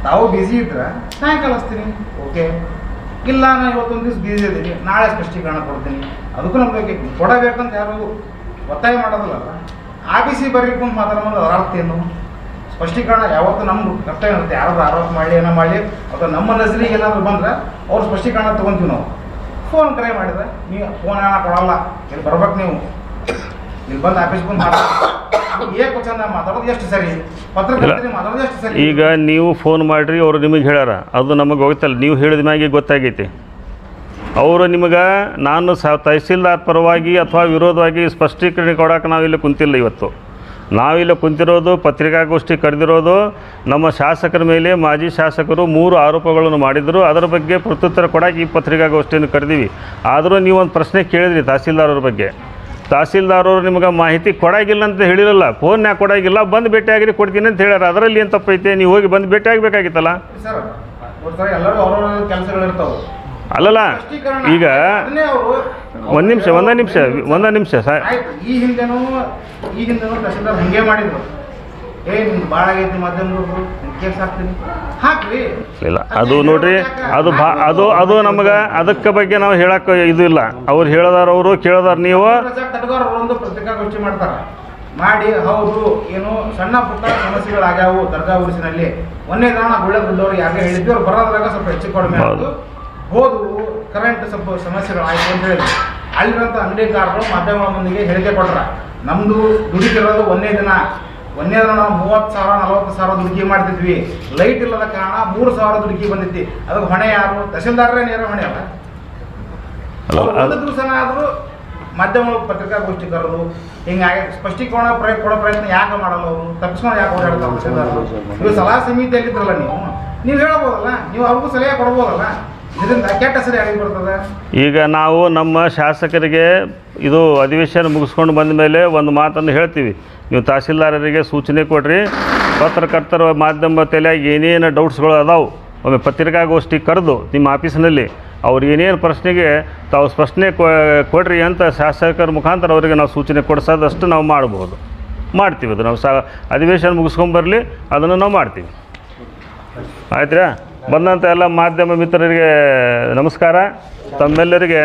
ತಾವು ಬ್ಯುಸಿ ಇದ್ರೆ ಸಾಯಂಕಾಲ ಹಚ್ತೀನಿ, ಓಕೆ. ಇಲ್ಲ ನಾನು ಇವತ್ತೊಂದು ದಿವಸ ಬ್ಯುಸಿ ಇದ್ದೀನಿ, ನಾಳೆ ಸ್ಪಷ್ಟೀಕರಣ ಕೊಡ್ತೀನಿ. ಅದಕ್ಕೂ ನಮಗೆ ಕೊಡಬೇಕಂತ ಯಾರು ಒತ್ತಾಯ ಮಾಡೋದಿಲ್ಲ. ಆಫೀಸಿಗೆ ಬರ್ರಿ ಕುಂತು ಮಾತಾಡೋದು ಅದರ ಅರ್ಥ ಏನು? ಸ್ಪಷ್ಟೀಕರಣ ಯಾವತ್ತೂ ನಮ್ಗೆ ಕರ್ತವ್ಯ ಇರುತ್ತೆ. ಯಾರಾದ್ರೂ ಆರೋಪ ಮಾಡಲಿ ಏನೋ ಮಾಡಲಿ ಅಥವಾ ನಮ್ಮ ನಜರಿಗೆ ಏನಾದರೂ ಬಂದರೆ ಅವ್ರು ಸ್ಪಷ್ಟೀಕರಣ ತೊಗೊತೀವಿ ನಾವು. ಫೋನ್ ಕರೆ ಮಾಡಿದ್ರೆ ನೀವು ಫೋನ್ ಏನೋ ಕೊಡಲ್ಲ, ಇಲ್ಲಿ ಬರ್ಬೇಕು, ನೀವು ಇಲ್ಲಿ ಬಂದು ಆಫೀಸ್ಗೆ ಬಂದು ಮಾತಾಡೋದು ಚಂದ ಮಾತಾಡೋದು ಎಷ್ಟು ಸರಿ, ಪತ್ರಕರ್ತರಿಗೆ ಮಾತಾಡೋದು ಎಷ್ಟು ಸರಿ. ಈಗ ನೀವು ಫೋನ್ ಮಾಡಿರಿ, ಅವರು ನಿಮಗೆ ಹೇಳ್ಯಾರ, ಅದು ನಮಗೆ ಗೊತ್ತಲ್ಲ, ನೀವು ಹೇಳಿದ ಮ್ಯಾಗೆ ಗೊತ್ತಾಗೈತಿ. ಅವರು ನಿಮಗೆ ನಾನು ತಹಸೀಲ್ದಾರ್ ಪರವಾಗಿ ಅಥವಾ ವಿರೋಧವಾಗಿ ಸ್ಪಷ್ಟೀಕರಣ ಕೊಡೋಕೆ ನಾವಿಲ್ಲಿ ಕುಂತಿಲ್ಲ. ಇವತ್ತು ನಾವಿಲ್ಲಿ ಕುಂತಿರೋದು ಪತ್ರಿಕಾಗೋಷ್ಠಿ ಕರೆದಿರೋದು ನಮ್ಮ ಶಾಸಕರ ಮೇಲೆ ಮಾಜಿ ಶಾಸಕರು 3 ಆರೋಪಗಳನ್ನು ಮಾಡಿದರು. ಅದರ ಬಗ್ಗೆ ಪ್ರತ್ಯುತ್ತರ ಕೊಡೋಕೆ ಈ ಪತ್ರಿಕಾಗೋಷ್ಠಿಯನ್ನು ಕರೆದೀವಿ. ಆದರೂ ನೀವು ಒಂದು ಪ್ರಶ್ನೆ ಕೇಳಿದ್ರಿ ತಹಸೀಲ್ದಾರವ್ರ ಬಗ್ಗೆ. ತಹಸೀಲ್ದಾರವರು ನಿಮಗೆ ಮಾಹಿತಿ ಕೊಡಾಗಿಲ್ಲ ಅಂತ ಹೇಳಿರಲ್ಲ, ಫೋನ್ಯಾಗ ಕೊಡಾಗಿಲ್ಲ, ಬಂದು ಭೇಟಿಯಾಗಿರಿ ಕೊಡ್ತೀನಿ ಅಂತ ಹೇಳ್ಯಾರ. ಅದರಲ್ಲಿ ಏನು ತಪ್ಪೈತೆ? ನೀವು ಹೋಗಿ ಬಂದು ಭೇಟಿ ಆಗಬೇಕಾಗಿತ್ತಲ್ಲ. ಸರ್ ಎಲ್ಲರೂ ಅವ್ರವ್ರ ಕೆಲಸಗಳಿರ್ತಾವೆ. ಅಲ್ಲಲ್ಲ, ಈಗ ಒಂದು ನಿಮಿಷ ಸರ್. ಈ ಹಿಂದೆನೂ ತಹಸೀಲ್ದಾರ್ ಹಂಗೆ ಮಾಡಿದ್ರು. ನಿಮ್ದು ಭಾಳ ಆಗೈತಿ ಮಾಧ್ಯಮದವ್ರು, ಕೇಸ್ ಹಾಕ್ತೀನಿ, ಹಾಕ್ರಿ. ಇಲ್ಲ, ಅದು ನೋಡ್ರಿ, ಅದು ನಮಗೆ ಅದಕ್ಕೆ ಬಗ್ಗೆ ನಾವು ಹೇಳಕ್ಕೆ ಇದು ಇಲ್ಲ. ಅವ್ರು ಹೇಳದಾರ, ಅವರು ಕೇಳದಾರ. ನೀವು ಒಂದು ಪತ್ರಿಕಾಗೋಷ್ಠಿ ಮಾಡ್ತಾರೆ, ಮಾಡಿ ಹೌದು ಏನು ಸಣ್ಣ ಪುಟ್ಟ ಸಮಸ್ಯೆಗಳಾಗ್ಯಾವು ದರ್ಗಾ ಉರುಸಿನಲ್ಲಿ. ಒಂದೇ ದಿನ ಗುಳ್ಳಗುಡ್ಡವ್ರು ಯಾಕೆ ಹೇಳಿದ್ವಿ, ಅವ್ರು ಬರೋದ್ರಾಗ ಸ್ವಲ್ಪ ಹೆಚ್ಚು ಕಡಿಮೆ ಆಗೋದು, ಹೋದವು ಕರೆಂಟ್ ಸ್ವಲ್ಪ ಸಮಸ್ಯೆಗಳಾಯಿತು ಅಂತ ಹೇಳಿದ್ರು. ಅಲ್ಲಿರೋಂಥ ಅಂಗಡಿಕಾರರು ಮಾಧ್ಯಮದೊಂದಿಗೆ ಹೇಳಿಕೆ ಕೊಟ್ರ, ನಮ್ಮದು ದುಡಿತಿರೋದು ಒಂದೇ ದಿನ ನಾವು 30,000 40,000 ದುಡುಕಿ ಮಾಡ್ತಿದ್ವಿ, ಲೈಟ್ ಇಲ್ಲದ ಕಾರಣ 3,000 ದುಡುಕಿ ಬಂದಿತ್ತು. ಅದಕ್ಕೆ ಹೊಣೆ ಯಾರು? ತಹಸೀಲ್ದಾರರೇ ನೇರ ಹೊಣೆ ಅಲ್ಲ. ಒಂದು ದಿವಸನ ಆದರೂ ಮಾಧ್ಯಮ ಪತ್ರಿಕಾಗೋಷ್ಠಿ ಕರೆದು ಹಿಂಗಾಗಿ ಸ್ಪಷ್ಟೀಕರಣ ಕೊಡೋ ಪ್ರಯತ್ನ ಯಾಕೆ ಮಾಡಲ್ಲ? ಅವರು ತಪ್ಪಿಸ್ಕೊಂಡು ಯಾಕೆ ಓಡಾಡ್ತಾರೆ ತಹಸೀಲ್ದಾರರು? ನೀವು ಸಲಹಾ ಸಮಿತಿಯಲ್ಲಿದ್ರಲ್ಲ, ನೀವು ಹೇಳ್ಬೋದಲ್ಲ, ನೀವು ಅವ್ರಿಗೂ ಸಲಹೆ ಕೊಡ್ಬೋದಲ್ಲ. ಇದರಿಂದ ಕೆಟ್ಟ ಹೆಸರು ಯಾರಿಗೆ ಬರ್ತದೆ? ಈಗ ನಾವು ನಮ್ಮ ಶಾಸಕರಿಗೆ ಇದು ಅಧಿವೇಶನ ಮುಗಿಸ್ಕೊಂಡು ಬಂದ ಮೇಲೆ ಒಂದು ಮಾತನ್ನು ಹೇಳ್ತೀವಿ, ನೀವು ತಹಸೀಲ್ದಾರರಿಗೆ ಸೂಚನೆ ಕೊಡ್ರಿ, ಪತ್ರಕರ್ತರ ಮಾಧ್ಯಮ ತಲೆಯಾಗಿ ಏನೇನು ಡೌಟ್ಸ್ಗಳು ಅದಾವೆ ಒಮ್ಮೆ ಪತ್ರಿಕಾಗೋಷ್ಠಿ ಕರೆದು ನಿಮ್ಮ ಆಫೀಸಿನಲ್ಲಿ ಅವ್ರು ಏನೇನು ಪ್ರಶ್ನೆಗೆ ತಾವು ಸ್ಪಷ್ಟನೆ ಕೊಡ್ರಿ ಅಂತ ಶಾಸಕರ ಮುಖಾಂತರ ಅವರಿಗೆ ನಾವು ಸೂಚನೆ ಕೊಡಿಸೋದಷ್ಟು ನಾವು ಮಾಡ್ತೀವಿ. ಅದು ನಾವು ಅಧಿವೇಶನ ಮುಗಿಸ್ಕೊಂಬರಲಿ, ಅದನ್ನು ನಾವು ಮಾಡ್ತೀವಿ. ಆಯ್ತು ರೀ. ಬಂದಂಥ ಎಲ್ಲ ಮಾಧ್ಯಮ ಮಿತ್ರರಿಗೆ ನಮಸ್ಕಾರ. ತಮ್ಮೆಲ್ಲರಿಗೆ